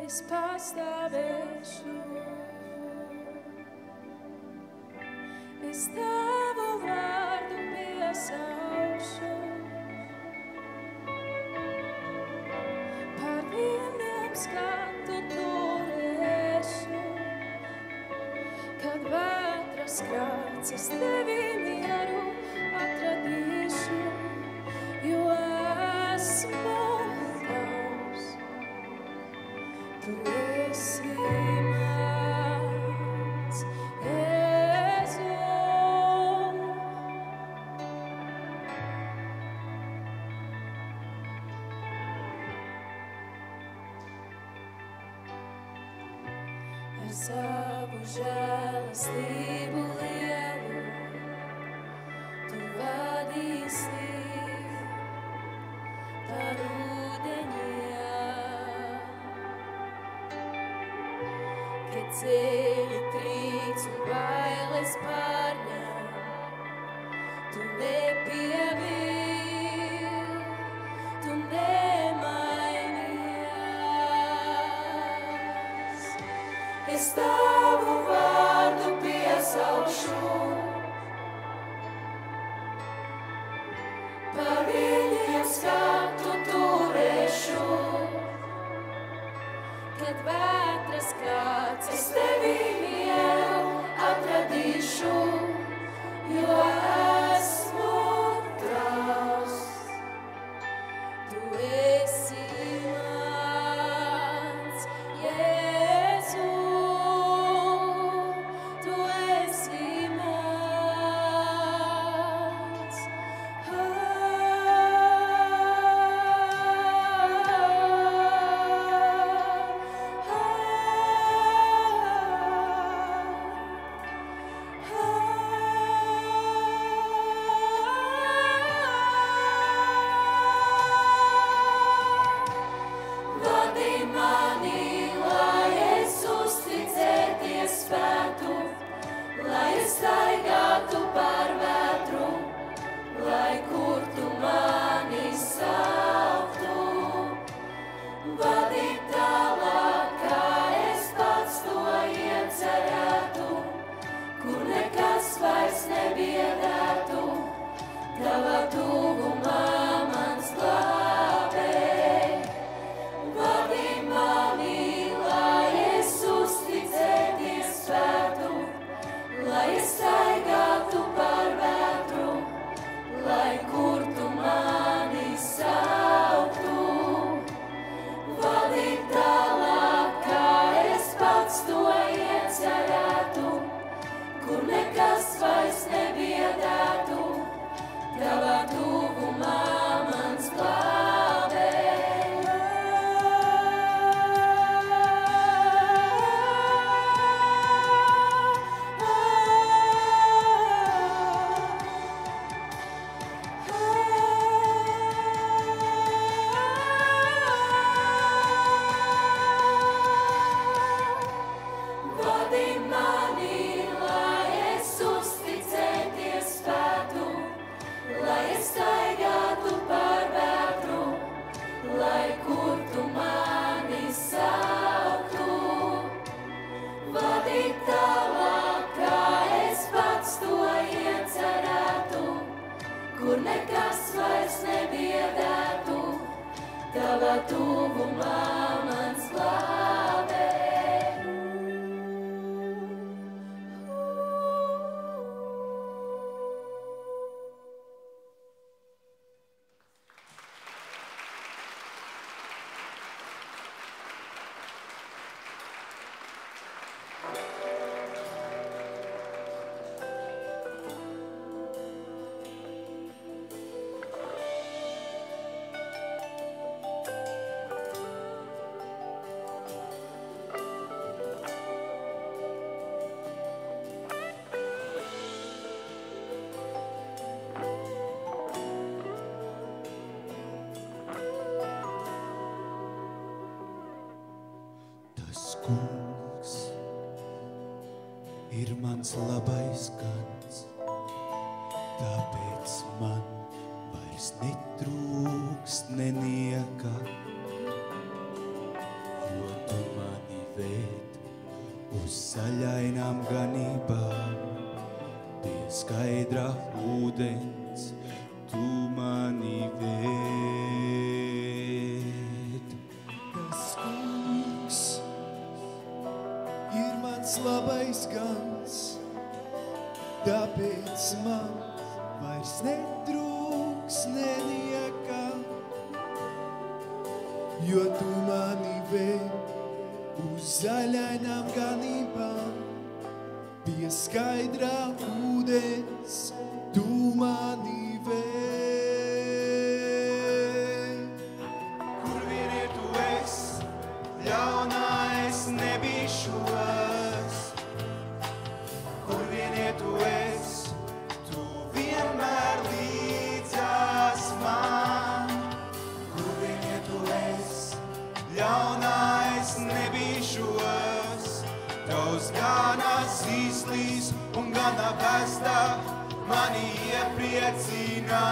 es pastāvēšu. Es tavu vārdu piesaušu, par vieniem skatu turēšu, kad vētras krāc, es tevi mieru atradīšu, jo esmu tavs, tu esi mans, Jēzu. Ar savu žēlastību lielu tu vadīsi par ūdeņiem, kad ceļi trīc un bailes pārņem, tu nepievilti, tu nemainies. Es tavu vārdu piesaušu, par viņiem skatu turēšu, kad vētras krāc, es tevi mieru atradīšu, jo esmu tavs, tu esi mans, Jēzu, tu esi mans. Vadi mani, lai es uzticēties spētu, lai es staigātu pār vētru, lai kur tu mani sauktu. Vadi tālāk, kā es pats to iecerētu, kur nekas vairs nebiedētu, tavā tuvumā mans glābēj. Vadi mani, lai es uzticēties spētu, lai es staigātu pār vētru, lai kur tu mani sauktu. Vadi tālāk, kā es pats to iecerētu, kur nekas vairs nebiedētu, tavā tuvumā mans glābēj. Vadi mani, lai es uzticēties spētu, lai es staigātu pār vētru, lai kur tu mani sauktu. Vadi tālāk, kā es pats to iecerētu, kur nekas vairs nebiedētu, tavā tuvumā mans glābēj. Kungs ir mans labais gans, tāpēc man vairs netrūkst nenieka, jo tu man uz zaļainām ganībām, pie skaidra ūdens, tu mani vēd. Tas kungs ir mans labais gans, tāpēc man vairs netrūks neniekā, jo tu mani vēd uz zaļainām ganībām, pie skaidrā ūdens, tu mani vēd. Kur vien ir tu esi, ļaunā es nebīšos. Kur vien ir tu esi, tu vienmēr līdzās man. Kur vien ir tu esi, ļaunā es nebīšos. Tavs ganas izlīs un gana bestā mani iepriecina.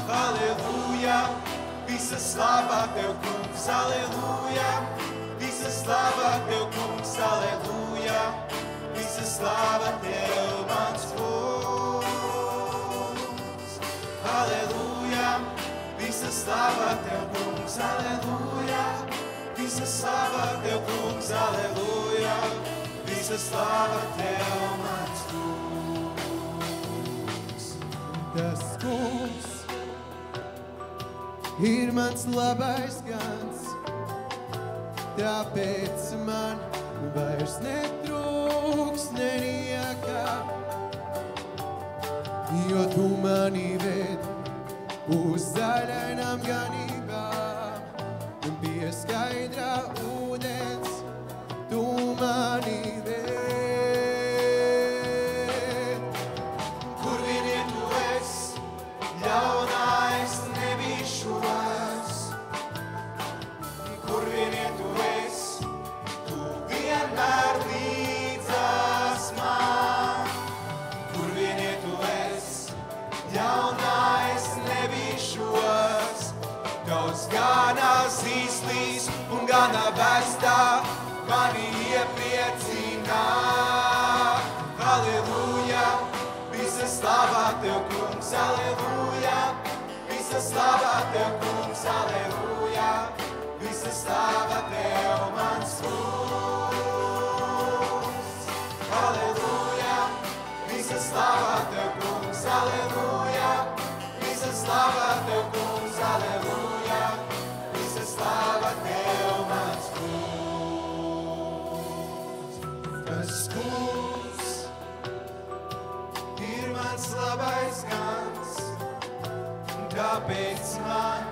Halleluja, visa slava tev, kungs, halleluja. Visa slava tev, kungs, halleluja. Visa slava tev, mans kungs. Halleluja, visa slava tev, kungs, halleluja. Visa slava tev, kungs, halleluja. Visa slava tev, mans kungs. Tas kungs ir mans labais gans, tāpēc man vairs netrūks neniekā, jo tu mani ved uz zaļainām ganībām un pie skaidrā ūdens, tu mani ved. Kur vien ir tu esi, ļaunā es nebīšos. Kur vien ir tu esi, tu vienmēr līdzās man. Kur vien ir tu esi, ļaunā es nebīšos. Tavs ganas izlīs un gana bestā mani iepriecina. Halleluja, visa slava tev, kungs, halleluja. Visa slava tev, kungs, halleluja. Visa slava tev, mans kungs. Halleluja, visa slava tev, kungs, halleluja. Visa slava tev, kungs, halleluja. Visa slava tev, mans kungs. Tas kungs Ir mans labais gans, tāpēc man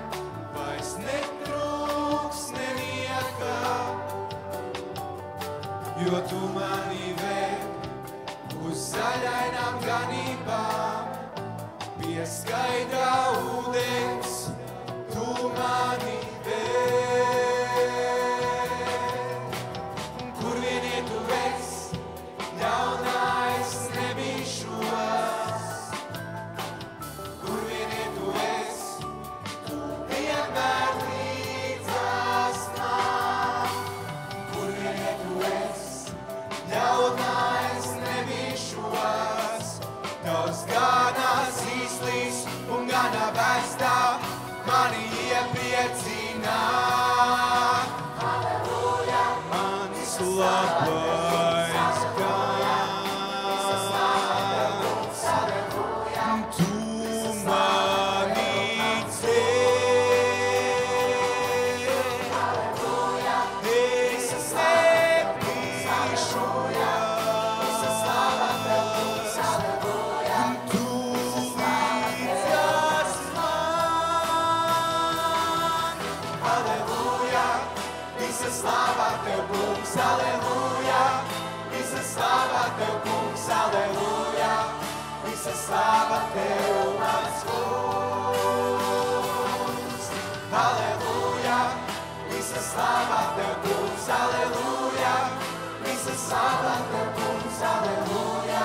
vairs netrūks neniekā, jo tu mani ved uz zaļainām ganībām, pie skaidrā ūdens, tu mani ved. Kur vien ir tu esi, ļaunā es nebīšos. Kur vien ir tu esi, tu vienmēr līdzās man. Kur vien ir tu esi, ļaunā es nebīšos. Tavs ganas izlīs un gana bestā mani iepriecina. Halleluja, mans labais gans. Tu mani dzēd. Es nebīšos. Tu līdzās man. Halleluja, visa slava tev, kungs, halleluja. Visa slava tev, kungs, halleluja. Visa slava tev, mans kungs. Halleluja, visa slava tev, kungs, halleluja. Visa slava tev, kungs, halleluja.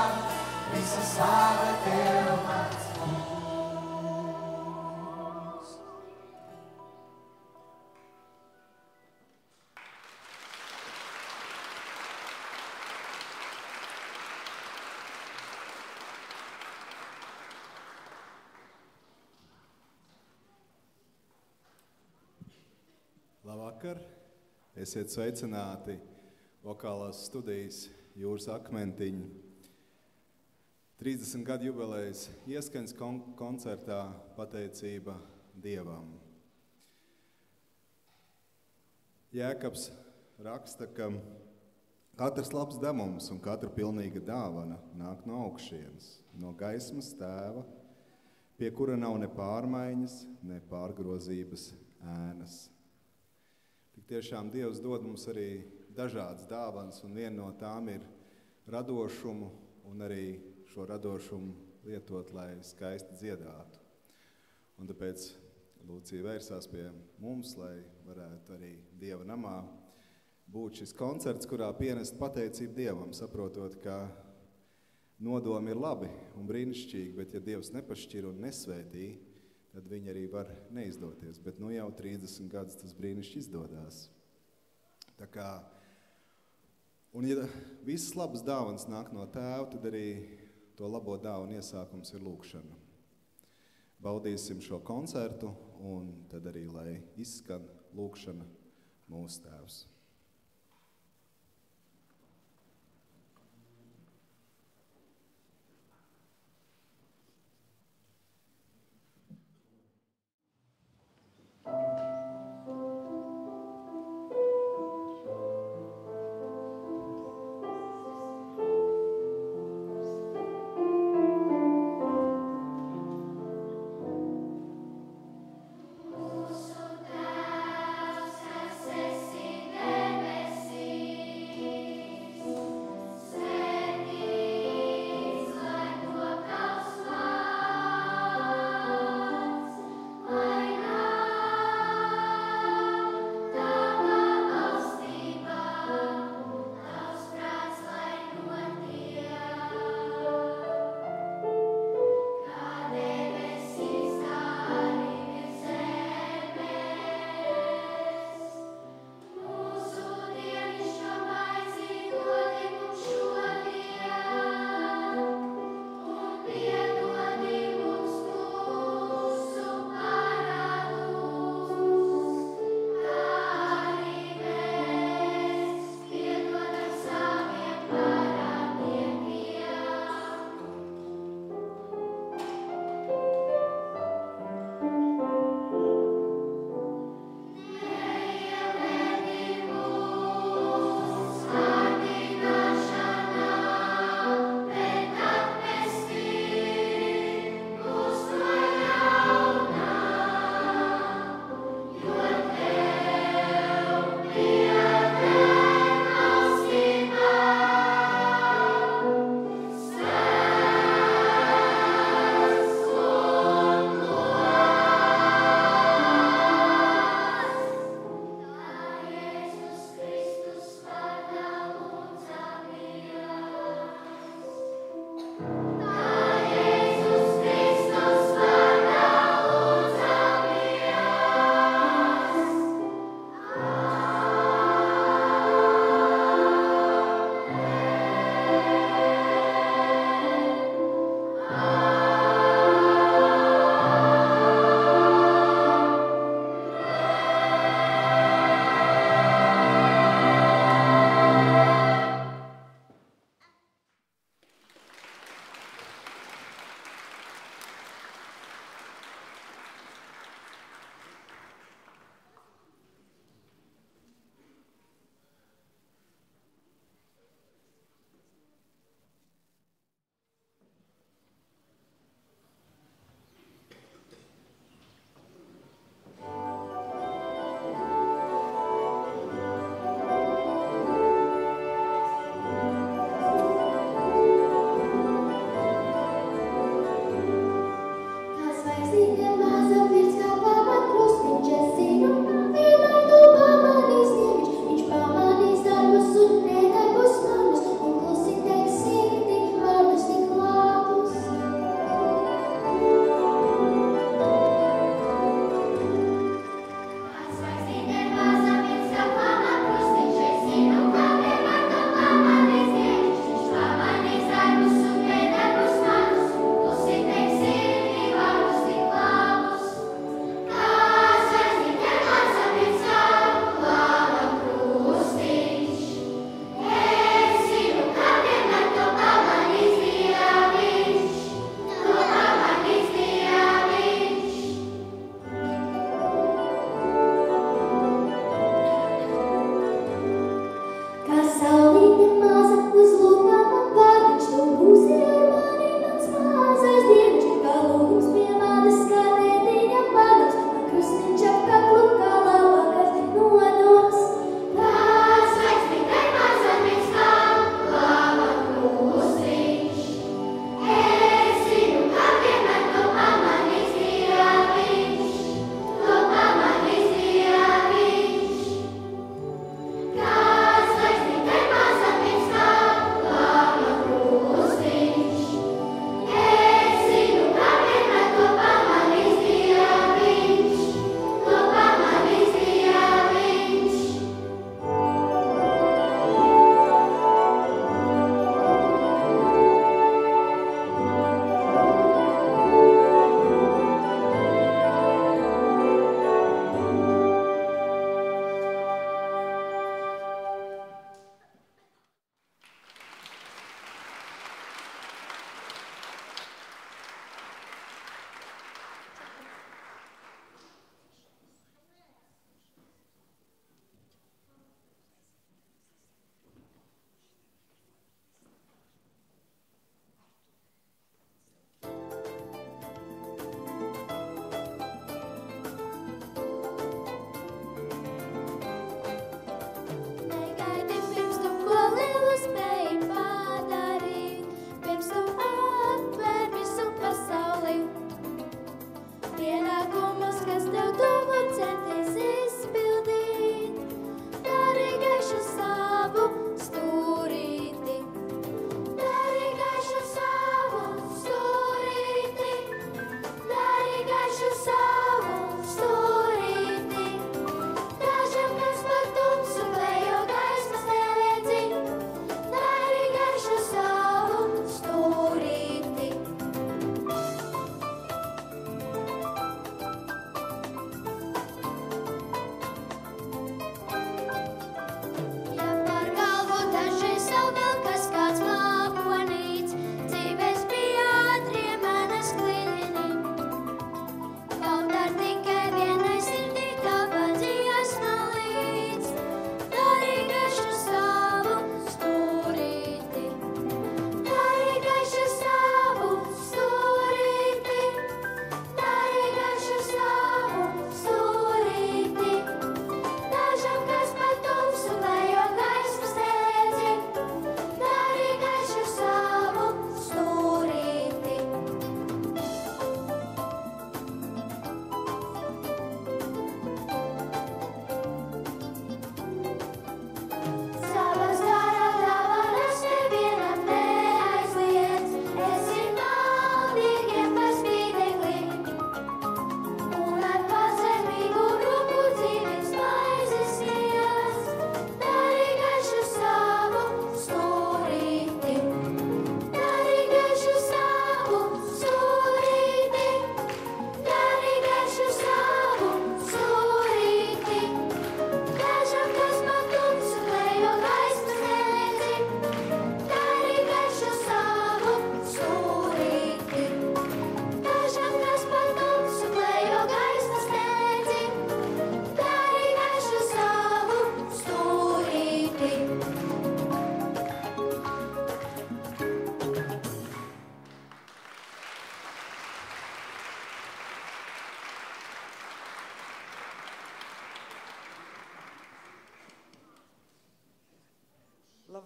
Visa slava tev, mans kungs. Labvakar! Esiet sveicināti vokālās studijas Jūras akmentiņi. 30 gadu jubilejas ieskaņas koncertā pateicība Dievam. Jēkabs raksta, ka katrs labs devums un katra pilnīga dāvana nāk no augšienes, no gaismas Tēva, pie kura nav ne pārmaiņas, ne pārgrozības ēnas. Tik tiešām Dievs dod mums arī dažādas dāvanas, un viena no tām ir radošumu, un arī šo radošumu lietot, lai skaisti dziedātu. Un tāpēc Lūcija vērsās pie mums, lai varētu arī Dieva namā būt šis koncerts, kurā pienest pateicību Dievam, saprotot, ka nodomi ir labi un brīnišķīgi, bet ja Dievs nepašķir un nesvētī, tad viņi arī var neizdoties. Bet nu jau 30 gadus tas brīnišķi izdodās. Tā kā, un ja visas labas dāvanas nāk no Tēva, tad arī to labo dāvanu iesākums ir lūkšana. Baudīsim šo koncertu, un tad arī, lai izskan lūkšana mūsu Tēvs. Mūsu Tēvs, kas esi debesīs,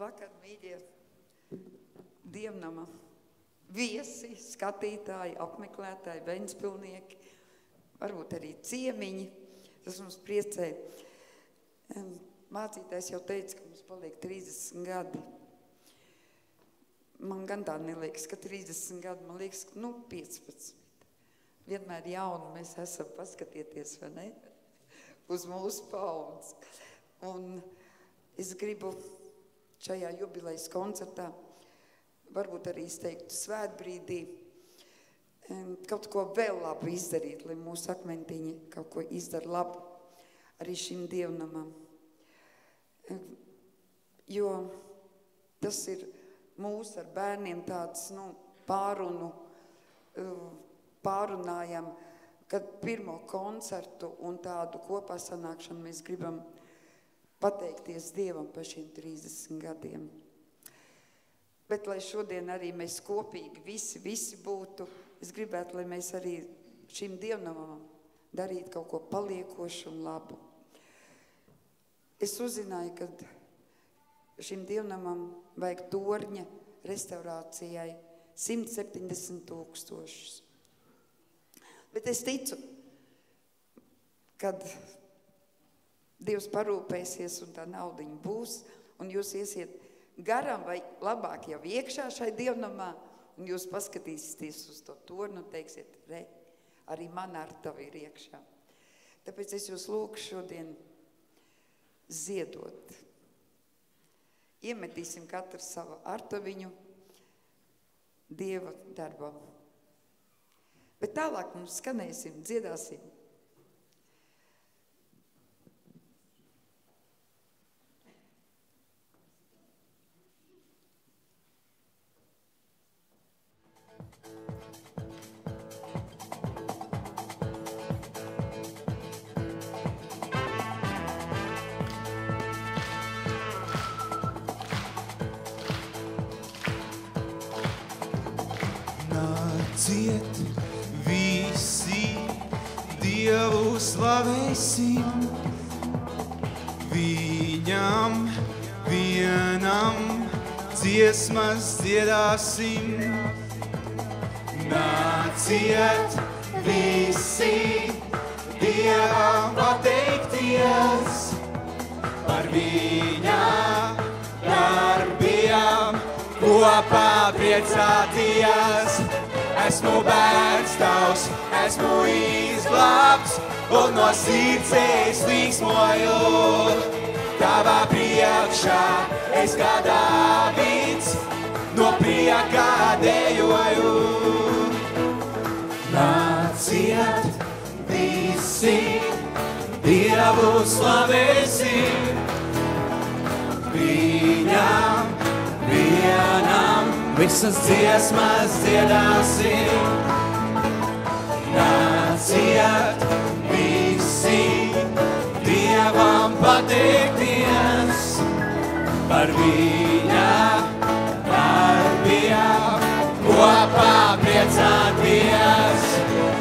Labvakar, mīļie dievnama viesi, skatītāji, apmeklētāji, Ventspilnieki, varbūt arī ciemiņi. Tas mums priecē. Mācītājs jau teica, ka mums paliek 30 gadi. Man gan tā neliekas, ka 30 gadi, man liekas, ka 15. Vienmēr jauni mēs esam, paskatieties, vai ne? Uz mūsu paudzi. Un es gribu šajā jubilejas koncertā, varbūt arī izteiktu svētbrīdī, kaut ko vēl labu izdarīt, lai mūsu akmentiņi kaut ko izdara labu arī šim dievnamam. Jo tas ir mūsu ar bērniem tāds, pārunājam, kad pirmo koncertu un tādu kopā sanākšanu mēs gribam pateikties Dievam par šiem 30 gadiem. Bet, lai šodien arī mēs kopīgi visi būtu, es gribētu, lai mēs arī šim dievnamam darītu kaut ko paliekošu un labu. Es uzzināju, ka šim dievnamam vajag torņa restaurācijai 170 000. Bet es ticu, kad Dievs parūpēsies un tā naudiņa būs, un jūs iesiet garam vai labāk jau iekšā šai dievnamā, un jūs paskatīsieties uz to tornu un teiksiet, arī man ar tavu ir iekšā. Tāpēc es jūs lūkšu šodien ziedot. Iemetīsim katru savu artaviņu Dieva darbam. Bet tālāk mums skanēsim, dziedāsim. Nāciet visi, Dievu slavēsim, viņam vienam dziesmas dziedāsim. Nāciet visi, Dievam pateikties par viņa darbiem, kopā priecāties. Esmu bērns tavs, esmu izglābts, un no sirds es līksmoju. Tavā priekšā es kā Dāvids, no prieka dejoju. Nāciet visi, Dievu slavēsim, viņam vienam visas dziesmas dziedāsim. Nāciet visi, Dievam pateikties par viņa darbiem, kopā priecāties.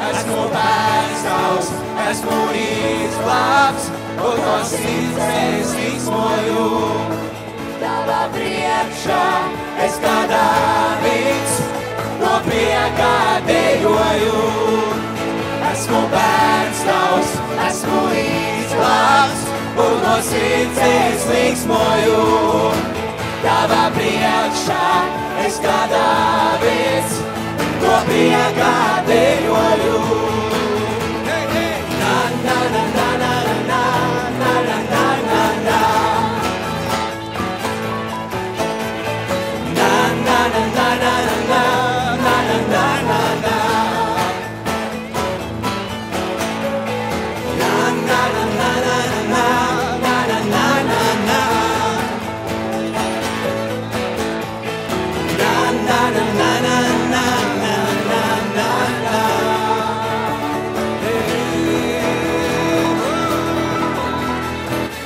Esmu bērns tavs, esmu izglābts, un no sirds es līksmoju. Tavā priekšā es kā Dāvids, no prieka dejoju. Esmu bērns tavs, esmu izglābts, un no sirds es līksmoju. Tavā priekšā es kā Dāvids, no prieka dejoju. Na, na, na, na, na, na, na, na, na, na, na.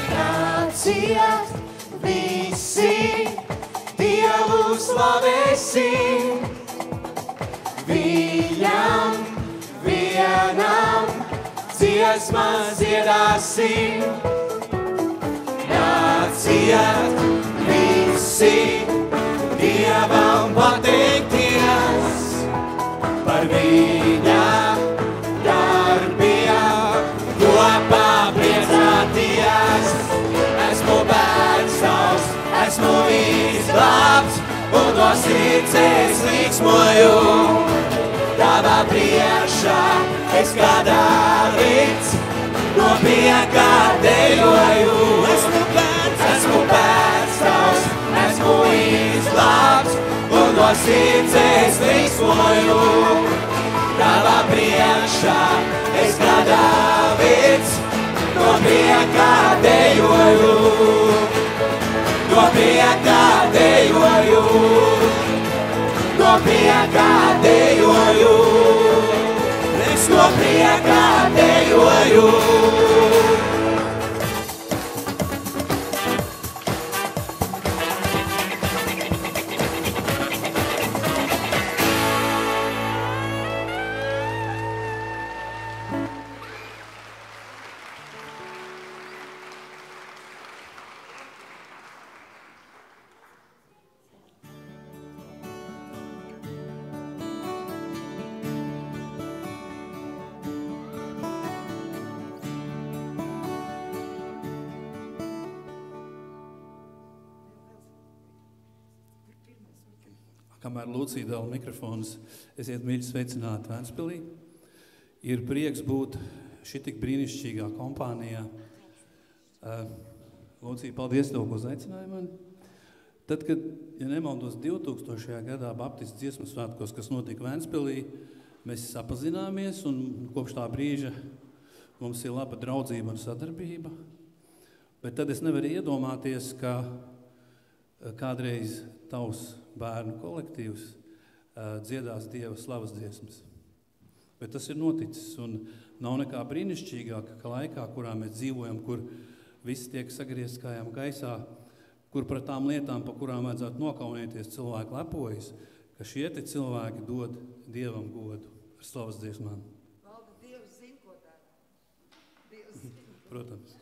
Nāciet visi, Dievu slavēsim, viņam vienam dziesmas dziedāsim. Nāciet visi, visi Dievam pateikties par viņa darbiem, kopā priecāties. Esmu bērns tavs, esmu izglābts, un no sirds es līksmoju. Tavā priekšā es kā Dāvids, no prieka dejoju. Esmu bērns tavs, esmu izglābts, un no sirds es līksmoju. Tavā priekšā es kā Dāvids, no prieka dejoju. No prieka dejoju. No prieka dejoju. Es no prieka dejoju. Kamēr Lūcija dala mikrofonus, esiet mīļi sveicināti Ventspilī. Ir prieks būt šitik brīnišķīgā kompānijā. Lūcija, paldies tev, ko uzaicināji mani. Tad, kad, ja nemaldos, 2000. gadā Baptistu dziesmu svētkos, kas notika Ventspilī, mēs sapazināmies, un kopš tā brīža mums ir laba draudzība un sadarbība. Bet tad es nevaru iedomāties, ka kādreiz tavs bērnu kolektīvs dziedās Dieva slavas dziesmas. Bet tas ir noticis, un nav nekā brīnišķīgāka, ka laikā, kurā mēs dzīvojam, kur viss tiek sagriezts kājām gaisā, kur par tām lietām, pa kurām vajadzētu nokaunēties, cilvēki lepojas, ka šie te cilvēki dod Dievam godu ar slavas dziesmām. Valda, Dievs zina, ko tā. Dievs zina. Protams.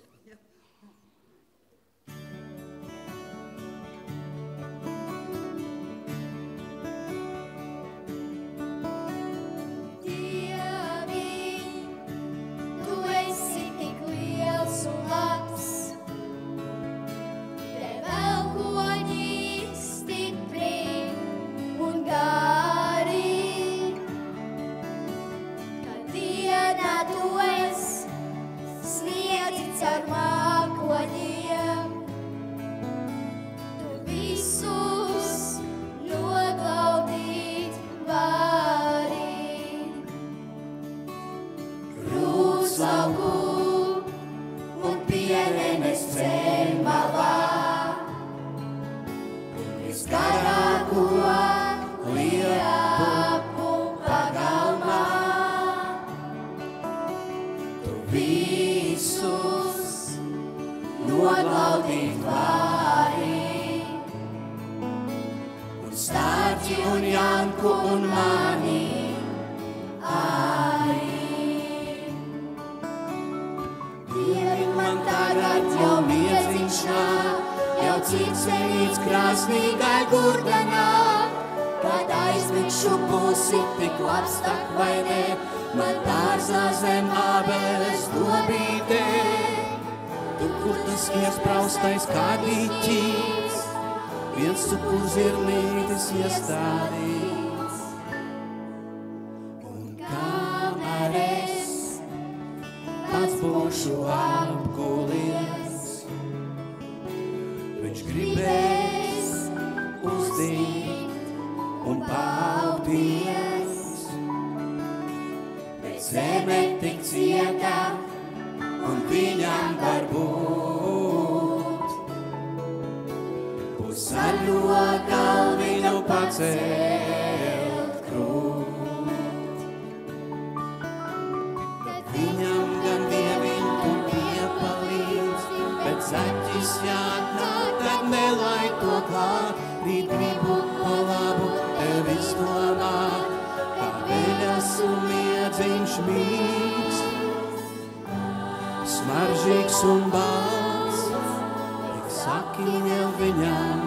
Smaržīgs un balts, tik saki jau viņam,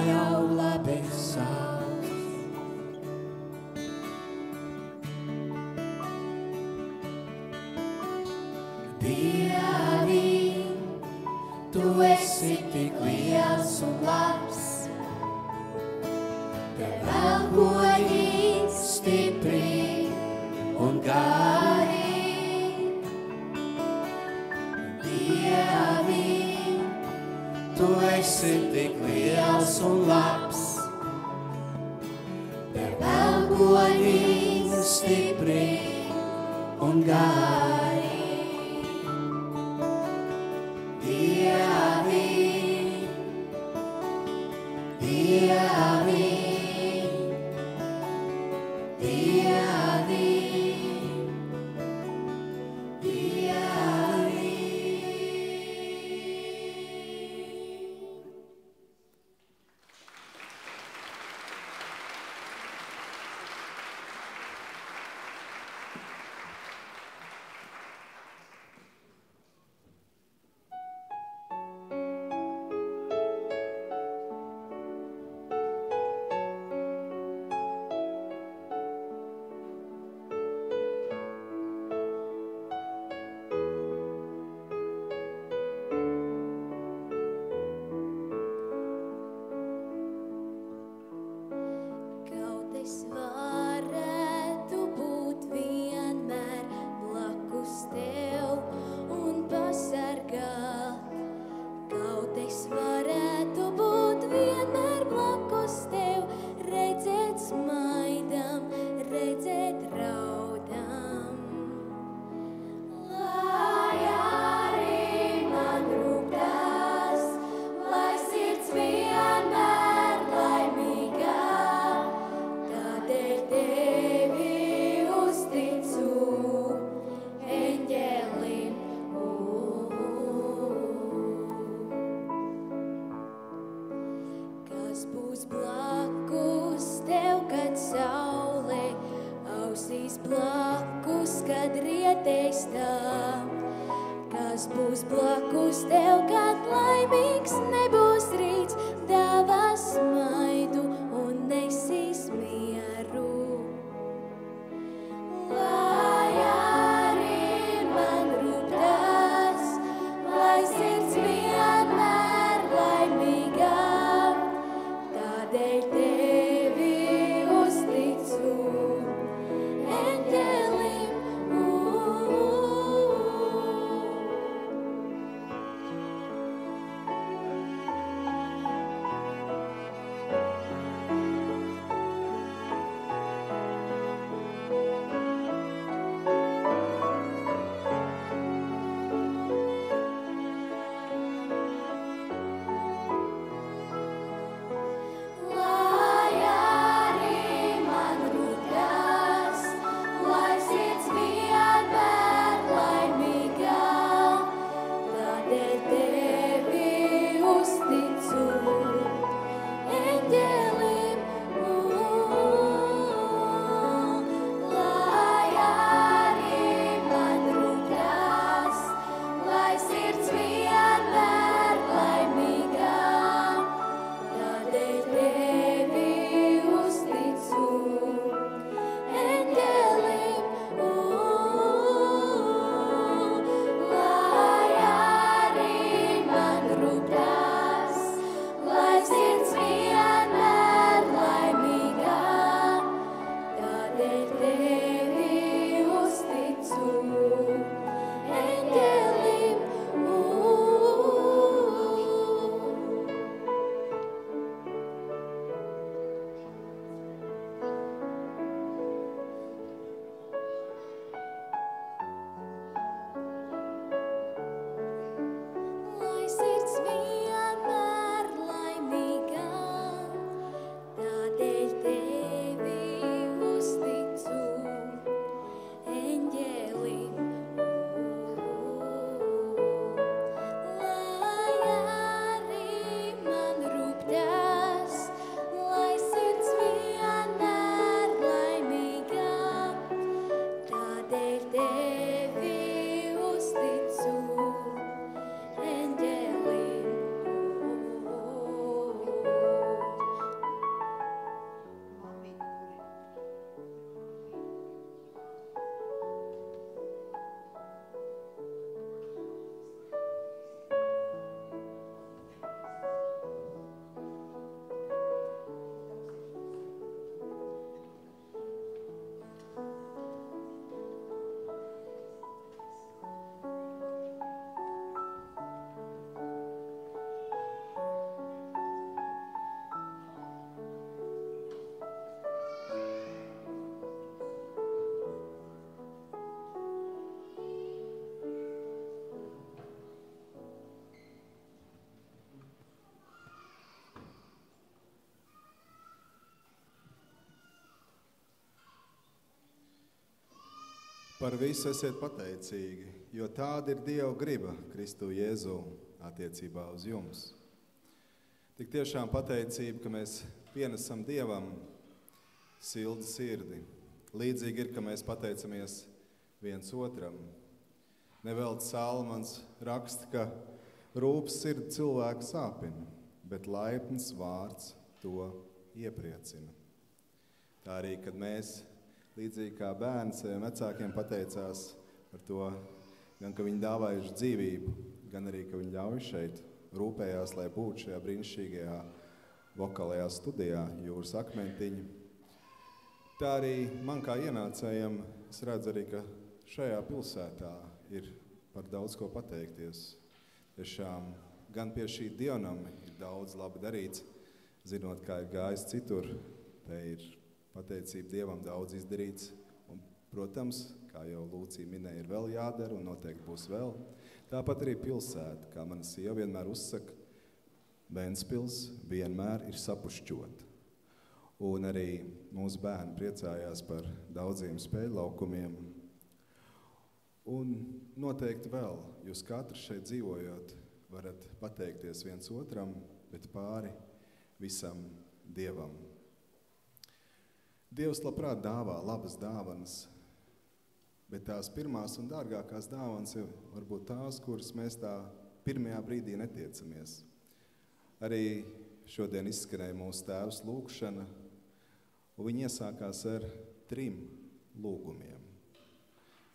jau labi sauc. Dievi, tu esi tik liels un labs, tev elpoji stipri un gari. Dievi, tu esi tik liels un labs, tev elpoji stipri un gari. Par visu esiet pateicīgi, jo tāda ir Dieva griba Kristu Jēzu attiecībā uz jums. Tik tiešām pateicība, ka mēs pienesam Dievam sildu sirdi. Līdzīgi ir, ka mēs pateicamies viens otram. Nevelti Salmans raksta, ka rūpes sirdi cilvēku sāpina, bet laipns vārds to iepriecina. Tā arī, kad mēs, līdzīgi kā bērni saviem vecākiem pateicās par to, gan ka viņi dāvājuši dzīvību, gan arī, ka viņi ļauj šeit, rūpējās, lai būtu šajā brīnišķīgajā vokālajā studijā Jūras akmentiņa. Tā arī man kā ienācējam, es redzu arī, ka šajā pilsētā ir par daudz ko pateikties. Tiešām gan pie šī dievnama ir daudz labi darīts, zinot, kā ir gājis citur, te ir pateicība Dievam daudz izdarīts. Un, protams, kā jau Lūcija minēja, ir vēl jādara un noteikti būs vēl. Tāpat arī pilsēta, kā mana sieva vienmēr uzsaka, Ventspils vienmēr ir sapušķota. Un arī mūsu bērni priecājās par daudziem spēļlaukumiem. Un noteikti vēl, jūs katrs šeit dzīvojot, varat pateikties viens otram, bet pāri visam Dievam. Dievs labprāt dāvā labas dāvanas, bet tās pirmās un dārgākās dāvanas ir varbūt tās, kuras mēs tā pirmajā brīdī netiecamies. Arī šodien izskanēja mūsu tēvs lūgšana, un viņi iesākās ar 3 lūgumiem.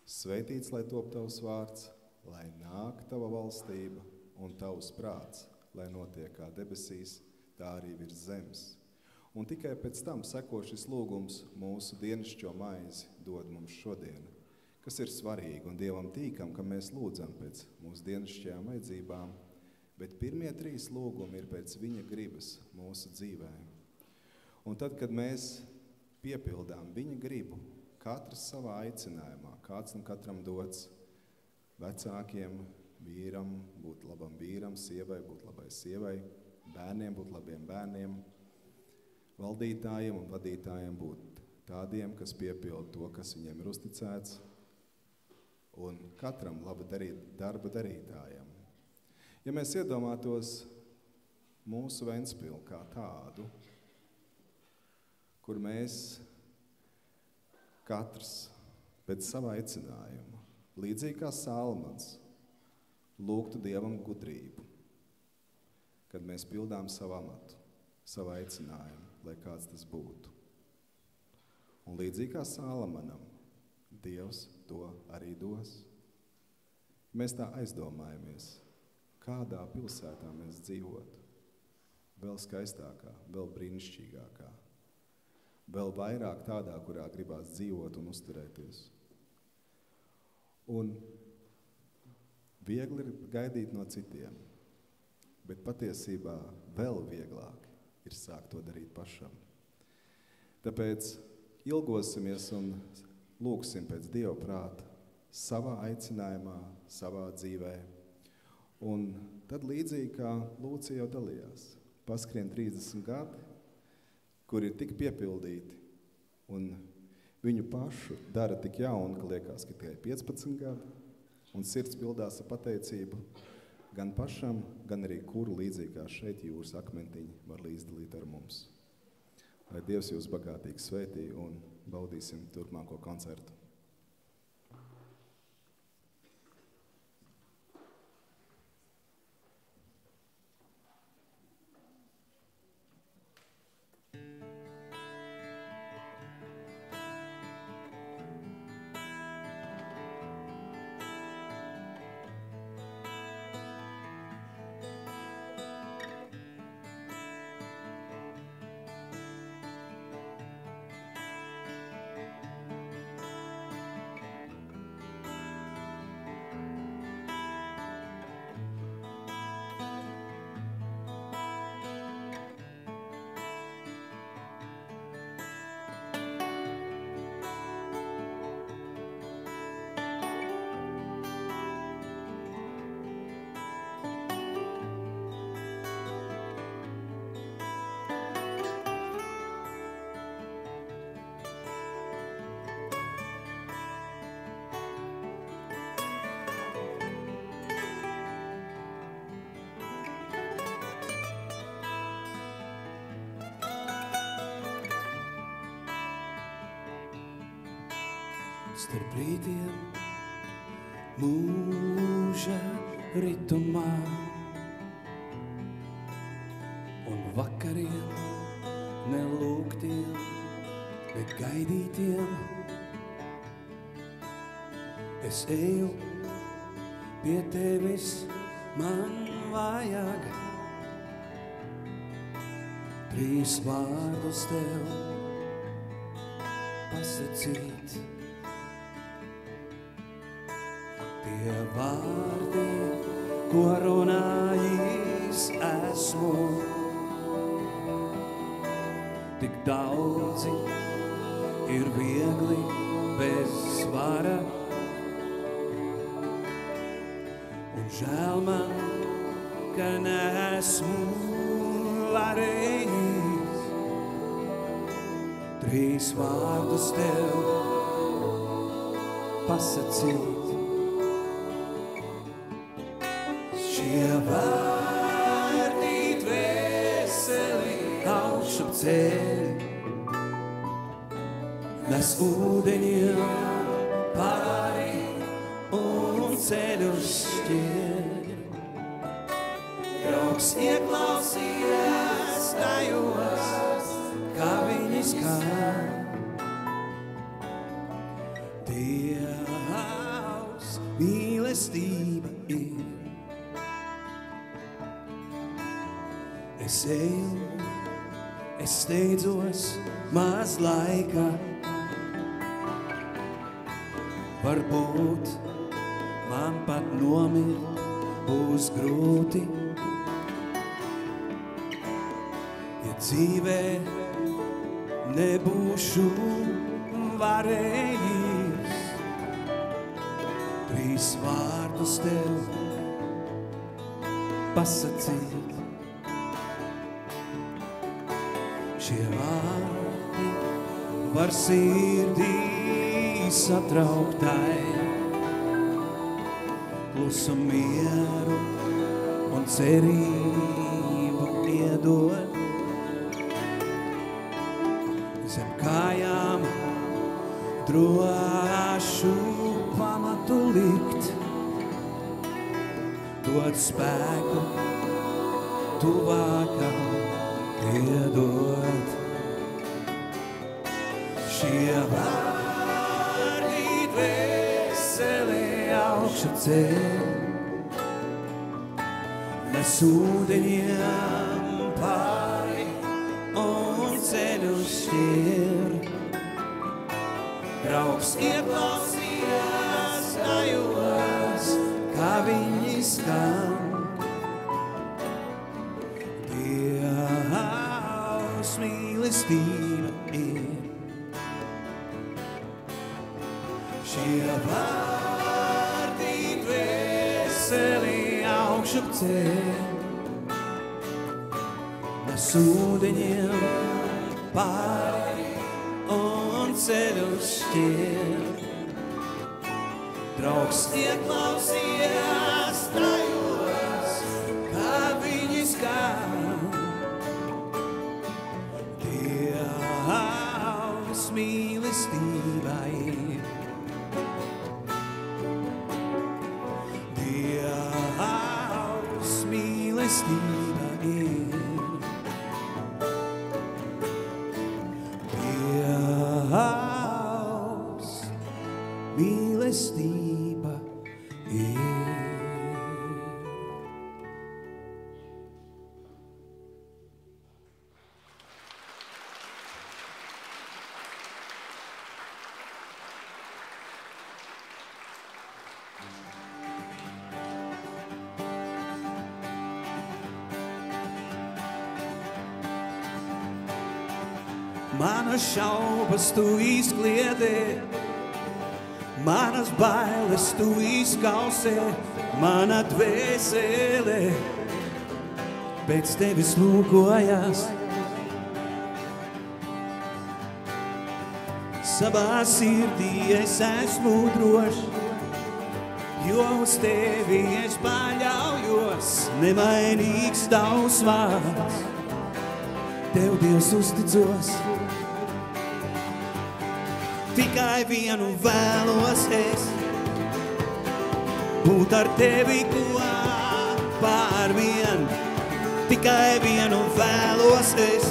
Sveitīts, lai top tavs vārds, lai nāk tava valstība un tavs prāts, lai notiek kā debesīs, tā arī virs zemes. Un tikai pēc tam seko šis lūgums mūsu dienascho maizi dod mums šodien, kas ir svarīgi un Dievam tīkam, ka mēs lūdzam pēc mūsu dienasšajām vajadzībām, bet pirmie 3 lūgumi ir pēc viņa gribas mūsu dzīvē. Un tad, kad mēs piepildām viņa gribu, katrs savā aicinājumā, kāds un katram dots vecākiem, vīram, būt labam vīram, sievai, būt labai sievai, bērniem, būt labiem bērniem, valdītājiem un vadītājiem būt tādiem, kas piepilda to, kas viņiem ir uzticēts, un katram laba darba darītājam. Ja mēs iedomātos mūsu Ventspilu kā tādu, kur mēs katrs pēc sava aicinājuma, līdzīgi kā Salmans, lūgtu Dievam gudrību, kad mēs pildām savu amatu, savu aicinājumu, lai kāds tas būtu. Un līdzīgi kā Salamanam, Dievs to arī dos. Mēs tā aizdomājamies, kādā pilsētā mēs dzīvotu, vēl skaistākā, vēl brīnišķīgākā, vēl vairāk tādā, kurā gribās dzīvot un uzturēties. Un viegli ir gaidīt no citiem, bet patiesībā vēl vieglāk ir sākt to darīt pašam. Tāpēc ilgosimies un lūgsim pēc Dieva prāta savā aicinājumā, savā dzīvē. Un tad līdzīgi kā Lūcija jau dalījās, paskrien 30 gadi, kur ir tik piepildīti, un viņu pašu dara tik jaunu, ka liekas, ka tikai 15 gadi, un sirds pildās ar pateicību gan pašam, gan arī kuru līdzīgi kā šeit Jūras akmentiņi var līdzdalīt ar mums. Lai Dievs jūs bagātīgi svētī un baudīsim turpmāko koncertu. starp rītiem mūža ritumā un vakariem nelūgtiem, negaidītiem. Es eju pie tevis, man vajag 3 vārdus tev pasacīt. Tie vārdi, ko runājis esmu, tik daudzi ir viegli bez svara. Un žēl man, ka neesmu varējis 3 vārdus tev pasacīt. Šie vārdi dvēseli augšup ceļ, nes ūdeņiem pāri un ceļus šķir. Draugs ieklausījies tajos, kā viņi skan. Dievs mīlestība ir. Es eju, es steidzos, maz laika. Varbūt man pat nomirt būs grūti. Ja dzīvē nebūšu varējis 3 vārdus tev pasacīt. Šie vārdi var sirdī satrauktai, klusu mieru un cerību iedod. Zem kājām drošu pamatu likt, dod spēku tuvākam iedod. Šie vārdi dvēseli augšu ceļ, nes ūdeņiem pāri un ceļus šķir. Draugs ieklausījies tajos, kā viņi skan. Dievs mīlestība ir. Šie vārdi dvēseli augšup ceļ, nes ūdeņiem pāri un ceļus šķir. Draugs ieklausījies tajos, kā viņi skan. Dievs mīlestība ir. Dievs mīlestība ir. Dievs mīlestība ir. Manas šaubas tu izkliedē, manas bailes tu izkausē, mana dvēsele pēc tevis lūkojās. Savā sirdī es esmu drošs, jo uz tevi es paļaujos, nemainīgs tavs vārds. Tev, Dievs, uzticos. tikai vienu vēlos es, būt ar tevi kopā ar vien. Tikai vienu vēlos es,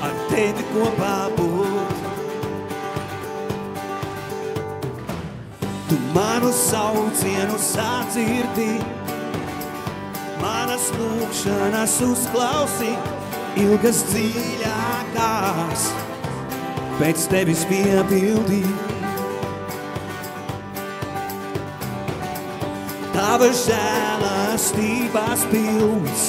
ar tevi kopā būt. Tu manu saucienu sadzirdi, manas lūkšanas uzklausi, ilgas dziļākās, pēc tevis piepildi. Tava žēlastībās pilns,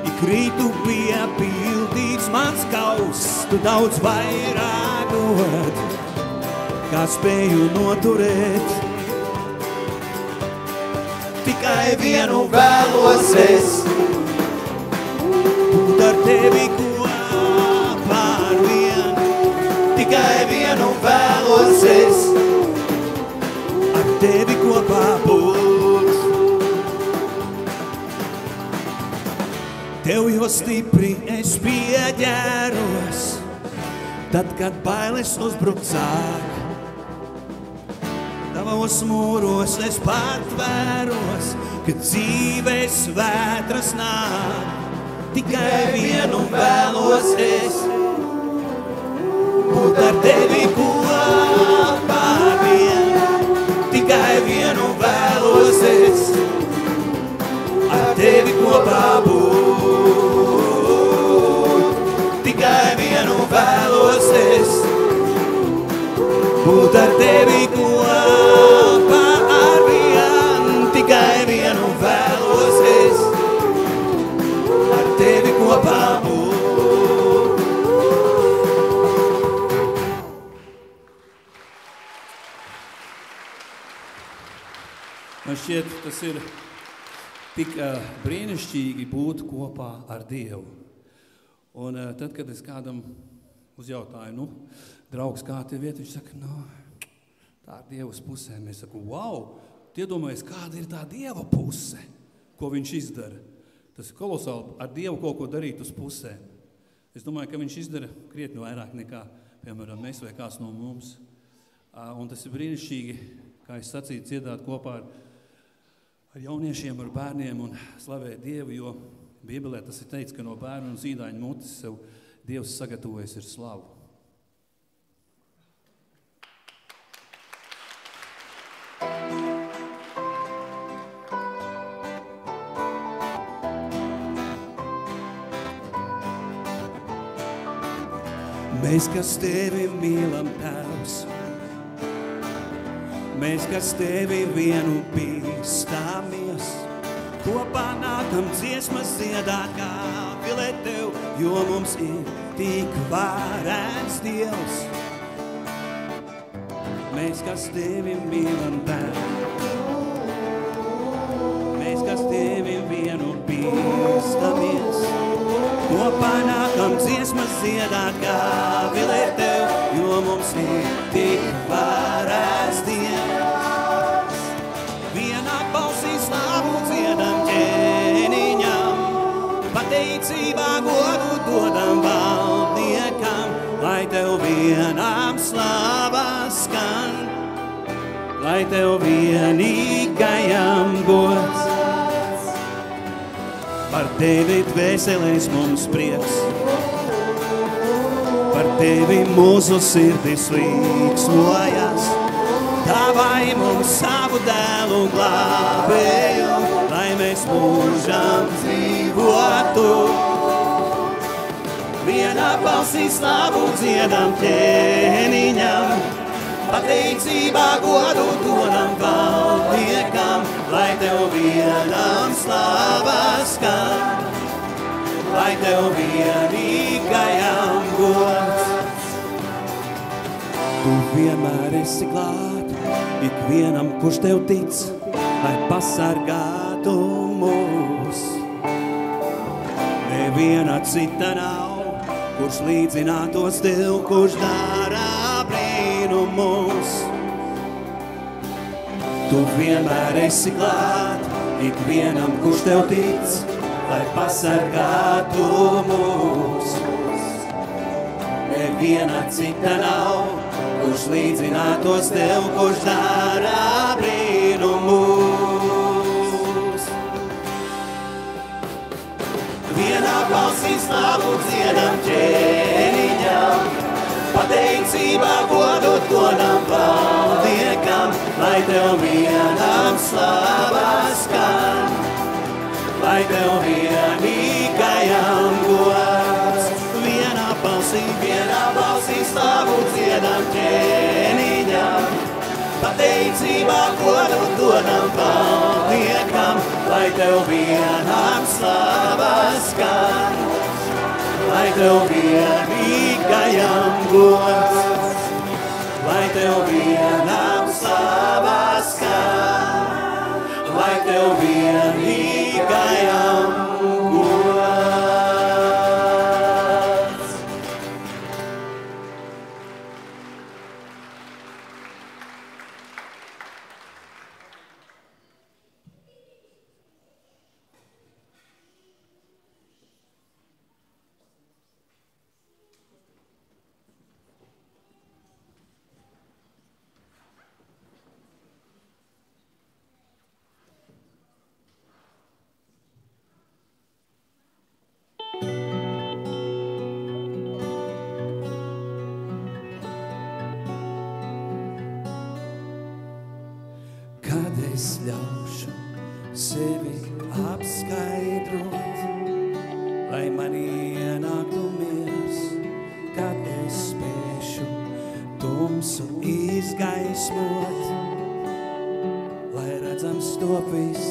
ik rītu piepildīts mans kauss, tu daudz vairāk dod, kā spēju noturēt. Tikai vienu vēlos es, būt ar tevi kopā ar vien. Tikai vienu vēlos es, ar tevi kopā būt. Tev jo stipri es pieģēros, tad, kad bailes uzbruk sāk. Tavos mūros es patvēros, kad dzīves vētras nāk. Tikai vienu vēlos es, būt ar tevi kopā ar vien. Tikai vienu vēlos es, ar tevi kopā būt. Tikai vienu vēlos es, būt ar tevi kopā ar vien. Tikai vienu vēlos es, ar tevi kopā būt. Man šķiet, tas ir tik brīnišķīgi būt kopā ar Dievu. Un tad, kad es kādam uzjautāju, draugs, kā tev iet, viņš saka, tā ir Dievas pusē. Mēs saku, wow, iedomājies, kāda ir tā Dieva puse, ko viņš izdara. Tas ir kolosāli ar Dievu kaut ko darīt uz pusēm. Es domāju, ka viņš izdara krietni vairāk nekā, piemēram, mēs vai kāds no mums. Un tas ir brīnišķīgi, kā es sacīju, dziedāt kopā ar jauniešiem, ar bērniem un slavēt Dievu, jo Bībelē tas ir teikts, ka no bērnu un zīdaiņu mutes sev Dievs sagatavojas ir slavu. Mēs, kas tevi mīlam, Tēvs, mēs, kas tevi vienu bīstamies, kopā nākam dziesmas dziedāt, kā vilēt tev, jo mums ir tik varens Dievs. Mēs, kas tevi mīlam, Tēvs, mēs, kas tevi vienu bīstamies, kopā nākam dziesmas dziedāt, kā vilēt tev, jo mums ir tik varens Dievs. Vienā balsī slāvu dziedam ķēniņam, pateicībā godu dodam valdniekam, lai tev vienām slāvā skan, lai tev vienīgajam gods. Par tevi dvēselēs mums prieks, par tevi mūsu sirdis līksmojas, dāvāj mums savu dēlu glābēju, lai mēs mūžam dzīvotu. Vienā balsī slavu dziedam ķēniņam, pateicībā godu dodam valdniekam, lai tev vienam slāvā skan, lai tev vienīgajam gods. Tu vienmēr esi klāt, ikvienam, kurš tev tic, lai pasargātu mūs. Neviena cita nav, kurš līdzinātos tev, kurš dara brīnumus. Tu vienmēr esi klāt, ikvienam, kurš tev tic, lai pasargātu mūs. neviena cita nav, kurš līdzinātos tev, kurš dara brīnumus. Vienā balsī slavu dziedam ķēniņam, pateicībā godu tonam valdiekam, lai tev vienam slava skan, lai tev vienīgajam gods. Vienā balsī slavu dziedam ķēniņam, pateicībā godu tonam valdiekam, lai tev vienam slava skan, lai tev vienīgajam gods, lai tev vienam slava skan, lai tev vienīgajam gods. Kad es ļaušu sevi apskaidrot, lai man ienāktu miers, kad es spēšu tumsu izgaismot, lai redzams top viss.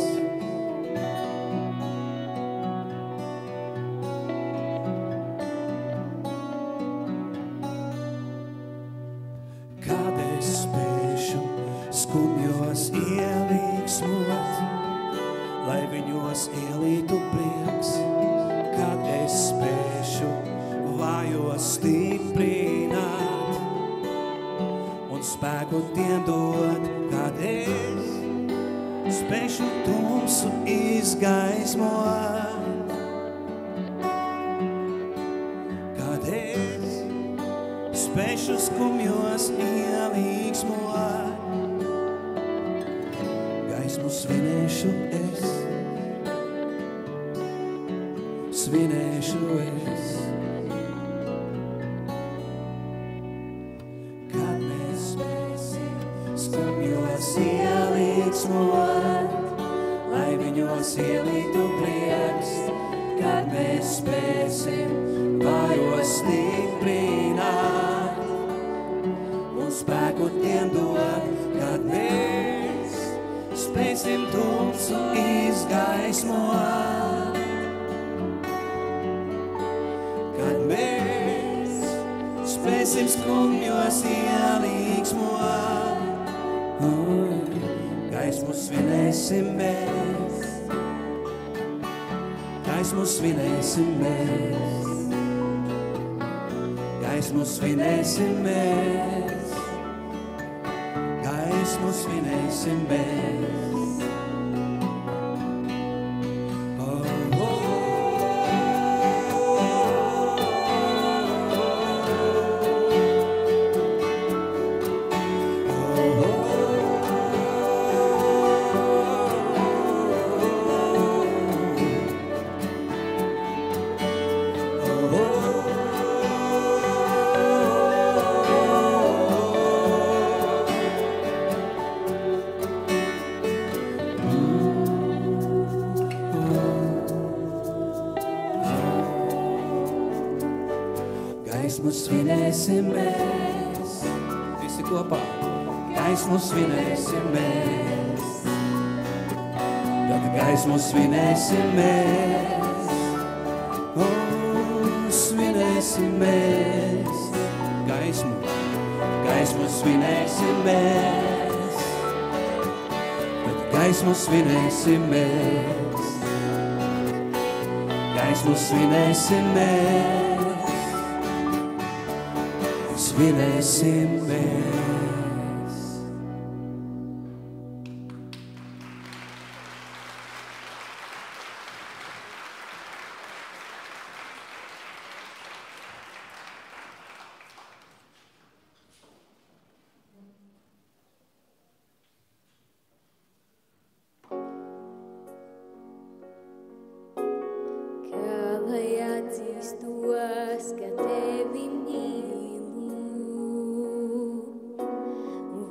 Kad es spēšu skumjos ielīgsmot, lai viņos ielītu prieks, kad es spēšu vājos stiprināt un spēku tiem dot, kad es spēšu tumsu izgaismot, kad es spēšu skumjos ielīgsmot. Gaismu svinēšu es, svinēšu es. Kad mēs spēsim skumjos ielīgsmot, lai viņos ielītu prieks, kad mēs spēsim vājos stiprināt un spēku tiem dot, kad mēs spēsim tumsu izgaismot, kad mēs spēsim skumjos ielīgsmot. Gaismu svinēsim mēs, gaismu svinēsim mēs, gaismu svinēsim mēs, gaismu svinēsim mēs. Gaismu svinēsim mēs, visi kopā. Gaismu svinēsim mēs, tad gaismu svinēsim mēs, svinēsim mēs. Gaismu svinēsim mēs, tad gaismu svinēsim mēs, gaismu svinēsim mēs. Svinēsim mēs. tevi mīlu,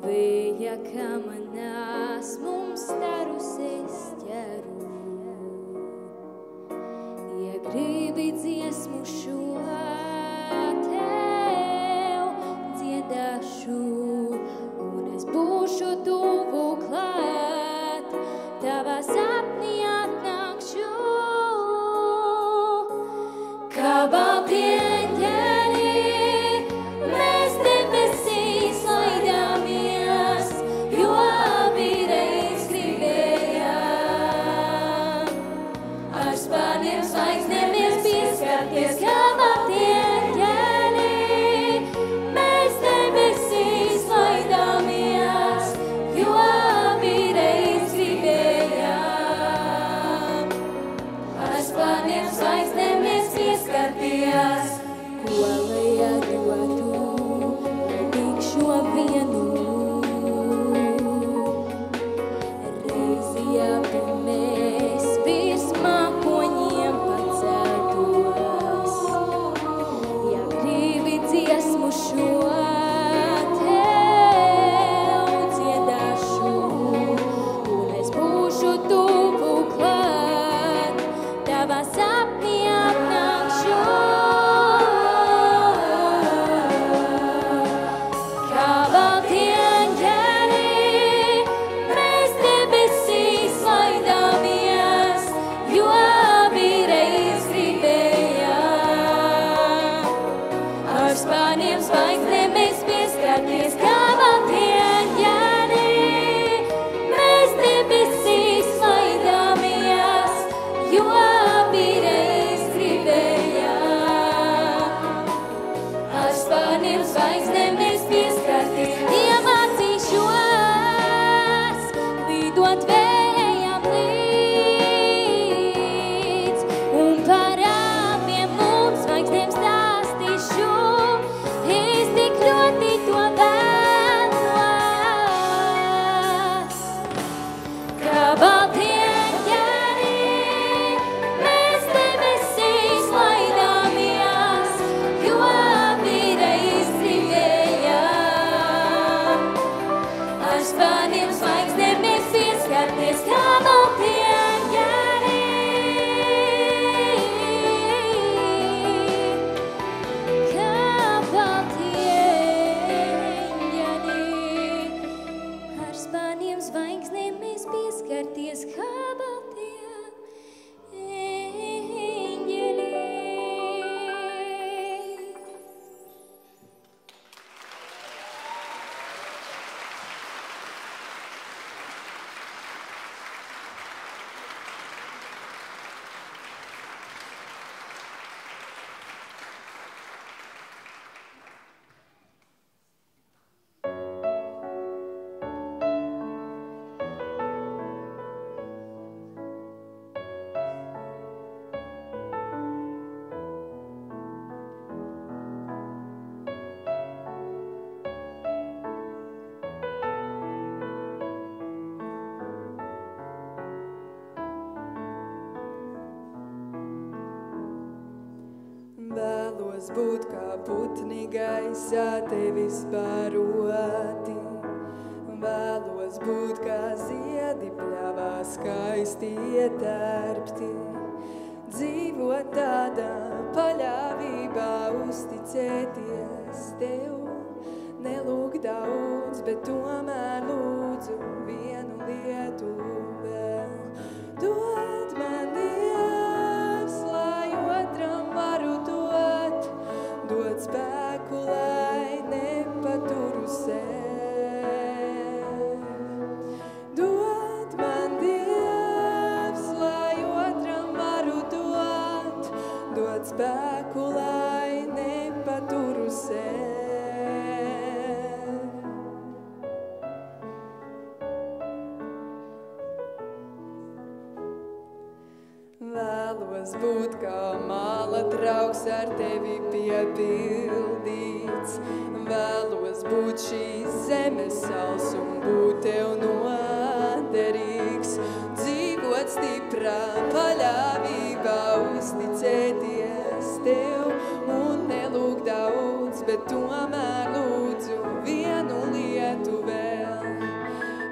vēja, kā manās mums starus es ķeru. Ja gribi dziesmu šo tev dziedāšu, un es būšu tuvu klāt, tavā sapnī atnākšu. Kā balti eņģeļi, mēs debesīs laidāmies, jo abi reiz gribējām. Ar spārniem zvaigznēmies pieskarties, kā balti eņģeļi, mēs debesīs laidāmies, jo abi reiz gribējām. Ar spārniem zvaigznēmies pieskarties, ko lai atdotu, tikšo vienu. Reizi abi mēs virs mākoņiem paceltos. Ja gribi dziesmu šo tev dziedāšu, un es būšu tuvu klāt, tavā sapnī atnākšu. Kā balti eņģeļi, mēs debesīs laidāmies, jo abi reiz gribējām. Ar spārniem zvaigznēm mēs pieskarties, kā balti eņģeļi, mēs debesīs laidāmies, jo abi reiz gribējām. Ar spārniem zvaigznēm mēs pieskarties, iemācīšos lidot vējām līdz, un par abiem mums zvaigznēm stāstīšu, es tik ļoti to vēlos. Kā balti eņģeļi, mēs debesīs laidāmies, jo abi reiz gribējām. Ar spārniem zvaigznēm mēs pieskarties, kā balti eņģeļi. Kā balti eņģeļi. Ar spārniem zvaigznēm mēs pieskarties, kā baltiem eņģeļiem. Vēlos būt kā putni gaisā, tevis baroti. Vēlos būt kā ziedi pļavā, skaisti ietērpti. Dzīvot tādā paļāvībā, uzticēties tev. Nelūk daudz, bet tomēr lūdzu vienu lietu vēl. Dod man Dievs, lai otram varu dot, dod spēku, lai nepaturu sev. Dod man Dievs, lai otram varu dot, dod spēku, lai nepaturu sev. Vēlos būt kā māla draugs, ar tevi piepildīts. Vēlos būt šīs zemes sals un būt tev noderīgs. Dzīvot stiprā paļāvībā, uzticēties tev un nelūgt bet tomēr lūdzu vienu lietu vēl.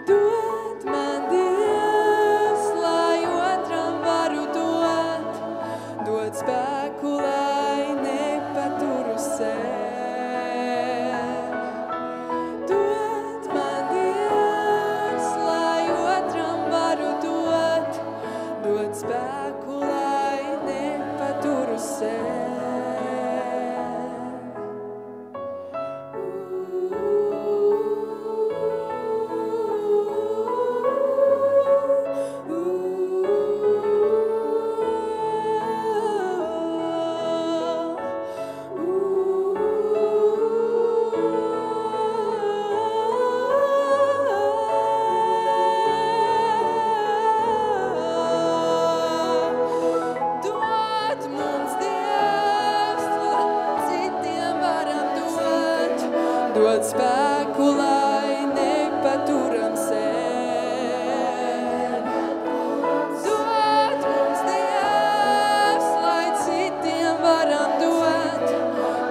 Dod man Dievs, lai otram varu dot, dod spēku, lai nepaturu sev. Dod man Dievs, lai otram varu dot, dod spēku, lai nepaturu sev. Dod spēku, lai nepaturam sev. Dod mums Dievs, lai citiem varam dot,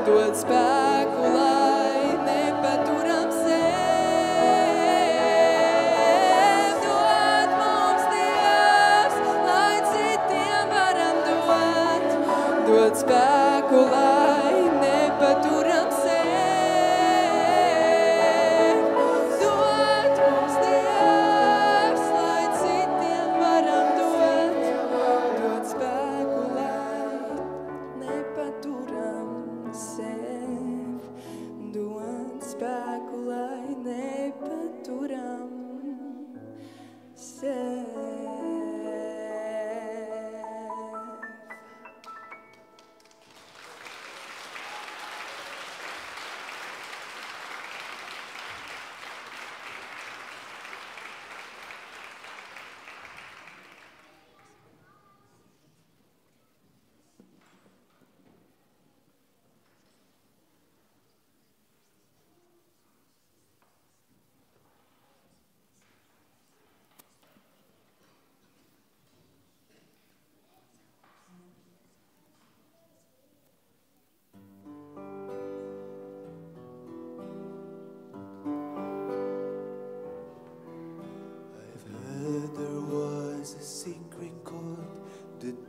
dod spēku, lai nepaturam sev. Dod mums Dievs, lai citiem varam dot, dod spēku, lai nepaturam sev.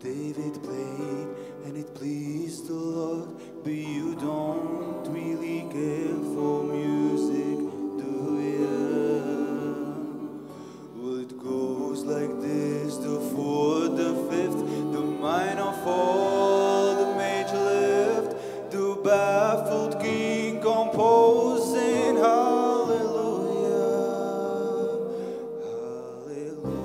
David played and it pleased the Lord, but you don't really care for music, do ya? Well, it goes like this: the fourth, the fifth, the minor fall, the major lift, the baffled king composing hallelujah, hallelujah.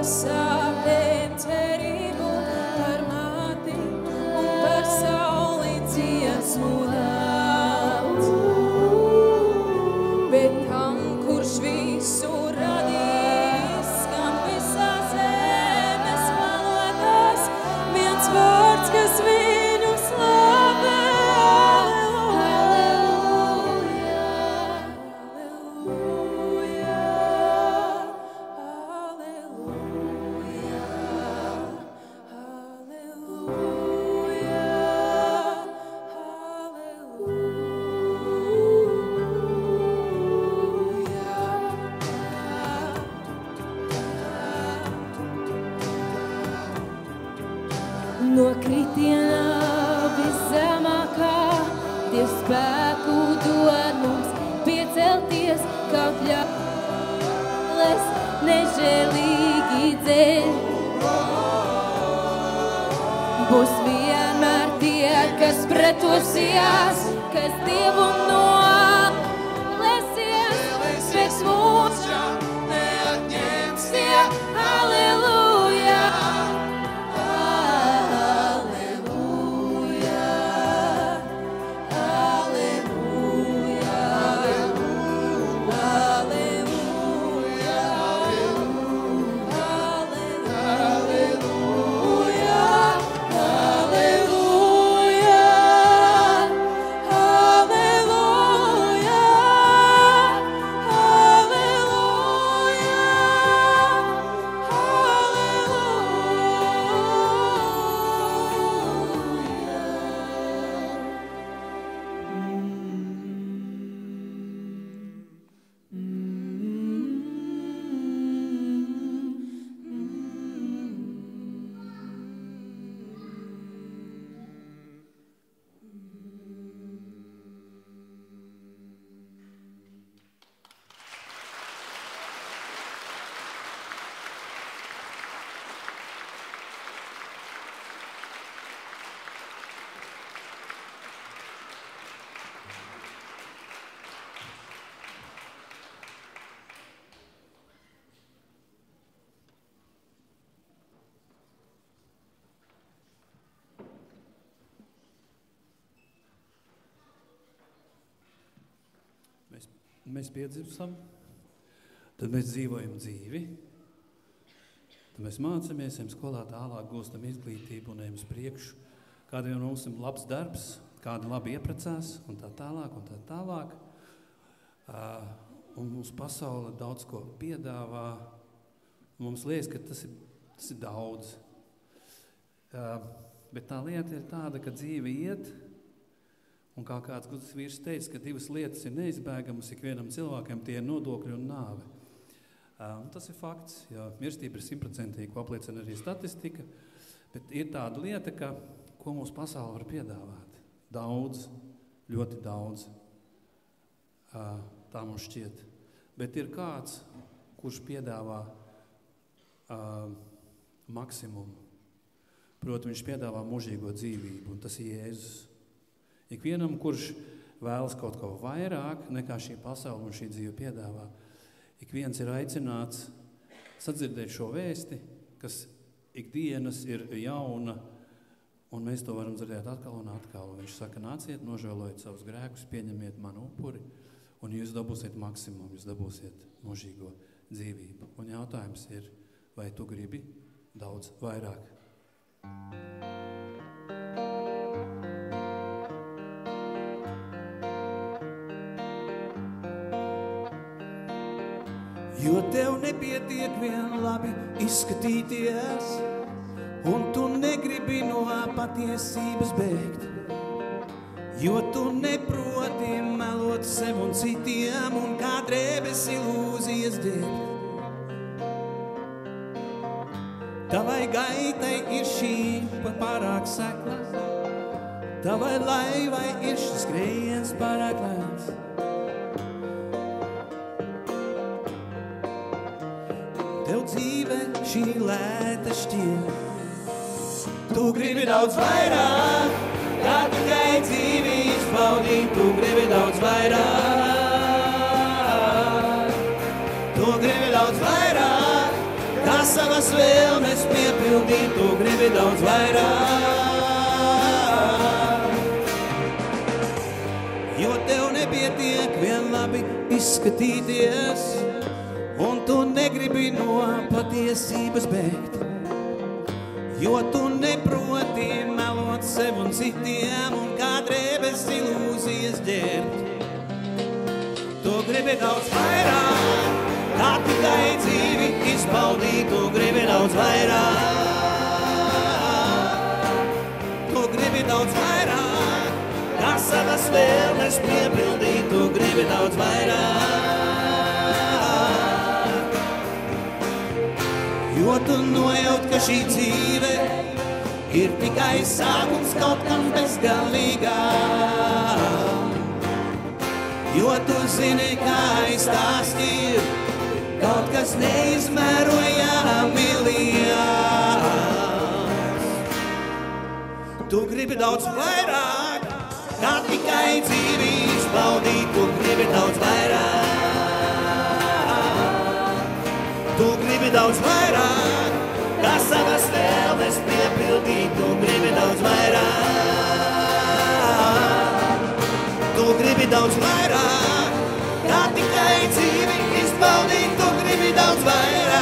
Sāpēm cerību par māti un par sauli dziesmu daudz. Bet tam, kurš visu radījis, kam visā zemes malotās, viens vārds, kas viņu slavē. No kritienā viszemākā, Dievs spēku dod mums piecelties, kaut ļaules nežēlīgi dzer. Būs vienmēr tie, kas pretosies, kas Dievu nolesies, spēks mūsu neatņems tie, halleluja. Hallelujah. mēs piedzimstam, tad mēs dzīvojam dzīvi, tad mēs mācamies, ejam skolā tālāk, gūstam izglītību un ejam uz priekšu. Kādiem mums ir labs darbs, kādi labi ieprecās un tā tālāk un tā tālāk. Un mums pasaule daudz ko piedāvā. Mums liekas, ka tas ir daudz. Bet tā lieta ir tāda, ka dzīve iet, un kā kāds gudrs vīrs teica, ka divas lietas ir neizbēgamas ikvienam cilvēkam, tie ir nodokļi un nāve. Tas ir fakts, jo mirstība ir 100%, ko apliecina arī statistika, bet ir tāda lieta, ka, ko mums pasaule var piedāvāt. Daudz, ļoti daudz, tā mums šķiet. Bet ir kāds, kurš piedāvā maksimumu. Proti, viņš piedāvā mūžīgo dzīvību, un tas ir Jēzus. Ikvienam, kurš vēlas kaut ko vairāk nekā šī pasaule un šī dzīve piedāvā, ik viens ir aicināts sadzirdēt šo vēsti, kas ikdienas ir jauna, un mēs to varam dzirdēt atkal un atkal. Viņš saka, nāciet, nožēlojiet savus grēkus, pieņemiet manu upuri, un jūs dabūsiet maksimumu, jūs dabūsiet mūžīgo dzīvību. Un jautājums ir, vai tu gribi daudz vairāk? Jo tev nepietiek vien labi izskatīties, un tu negribi no patiesības bēgt. Jo tu neproti melot sev un citiem, un kā drēbes ilūzijas ģērbt. Tavai gaitai ir šī pārāk sekla, tavai laivai ir šis skrējiens pārāk lēns. Tev dzīve šī lēta šķiet. Tu gribi daudz vairāk, kā tikai dzīvi izbaudīt. Tu gribi daudz vairāk. Tu gribi daudz vairāk, kā savas vēlmes piepildīt. Tu gribi daudz vairāk. Jo tev nepietiek vien labi izskatīties, un tu negribi no patiesības bēgt. Jo tu neproti melot sev un citiem, un kā drēbes ilūzijas ģērbt. Tu gribi daudz vairāk, kā tikai dzīvi izbaudīt. Tu gribi daudz vairāk. Tu gribi daudz vairāk, kā savas vēlmes piepildīt. Tu gribi daudz vairāk. Jo tu nojaut, ka šī dzīve ir tikai sākums kaut kam bezgalīgā. Jo tu zini, kā izstāstīt kaut kas neizmērojami liels. Tu gribi daudz vairāk, kā tikai dzīvi izbaudīt. Tu gribi daudz vairāk. Tu gribi daudz vairāk, kā savas vēlmes piepildīt. Tu gribi daudz vairāk. Tu gribi daudz vairāk, kā tikai dzīvi izbaudīt. Tu gribi daudz vairāk.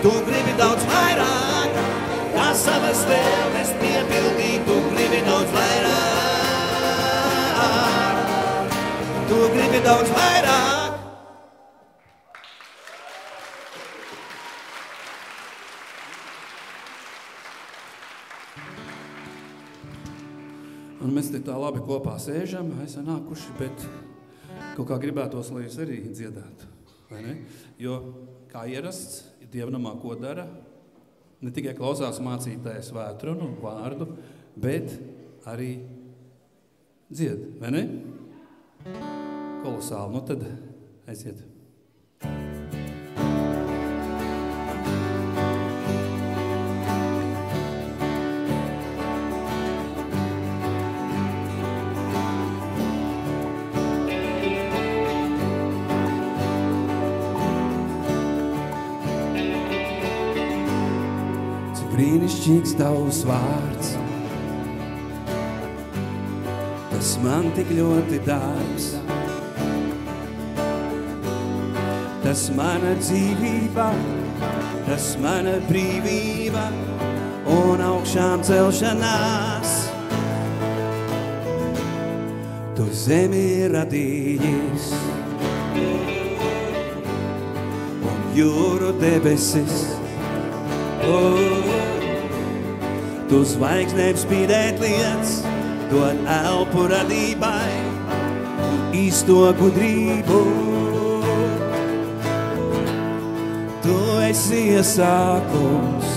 Tu gribi daudz vairāk, kā savas vēlmes piepildīt. Tu gribi daudz vairāk. Tu gribi daudz vairāk. Un mēs te tā labi kopā sēžam, esam nākuši, bet kaut kā gribētos, lai jūs arī dziedātu, vai ne? Jo, kā ierasts, dievnamā ko dara, ne tikai klausās mācītājs vētrunu un vārdu, bet arī dzied, vai ne? Kolosāli, nu tad aiziet. Brīnišķīgs tavs vārds, tas tas man tik ļoti dārgs. Tas mana dzīvība, tas mana brīvība un augšām celšanās. Tu zemi radījis un jūru debesis. Tu zvaigznēm spīdēt liec, dod elpu radībai un īsto gudrību. Tu esi iesākums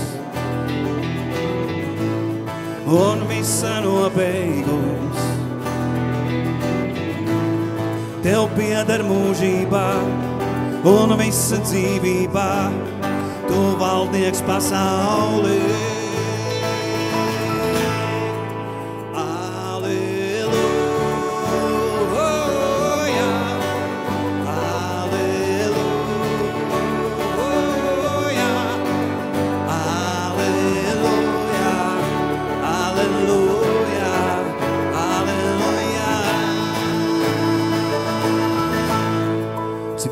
un visa nobeigums. Tev pieder mūžībā un visa dzīvībā, tu valdnieks pasaulē.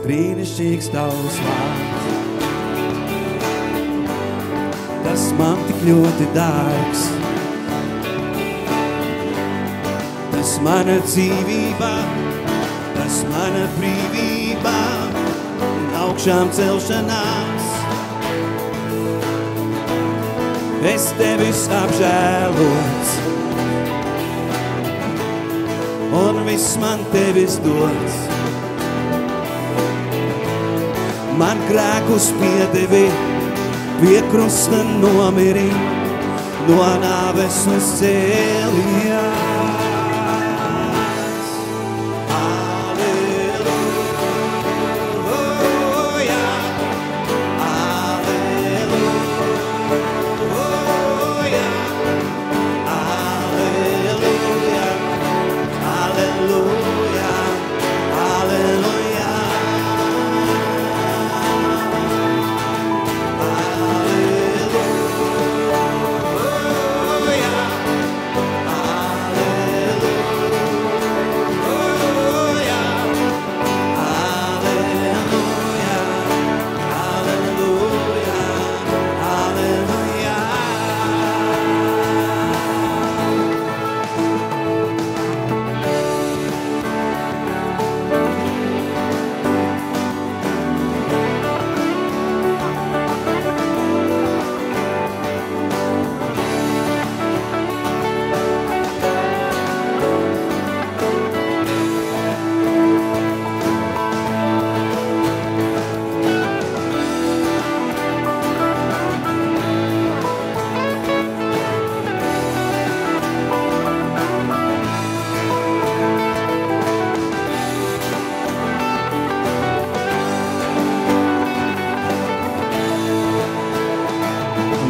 Brīnišķīgs tavs vārds, tas man tik ļoti dārgs. Tas mana dzīvība, tas mana brīvība un augšām celšanās. Es tevis apžēlots un viss man tevis dots. Man grēkus piedevi, pie krusta nomiri, no nāves uz cēlījās. Alleluja, alleluja, alleluja, alleluja, alleluja.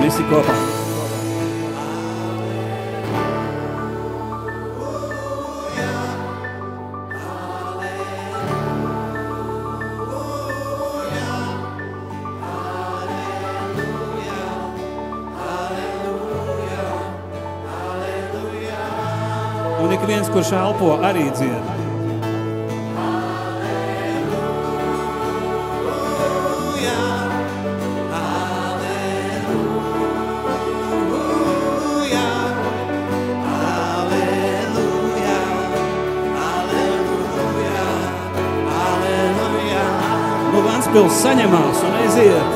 Visi kopā. Un ik viens, kurš elpo, arī dzied. Ventspils saņemās un aiziet.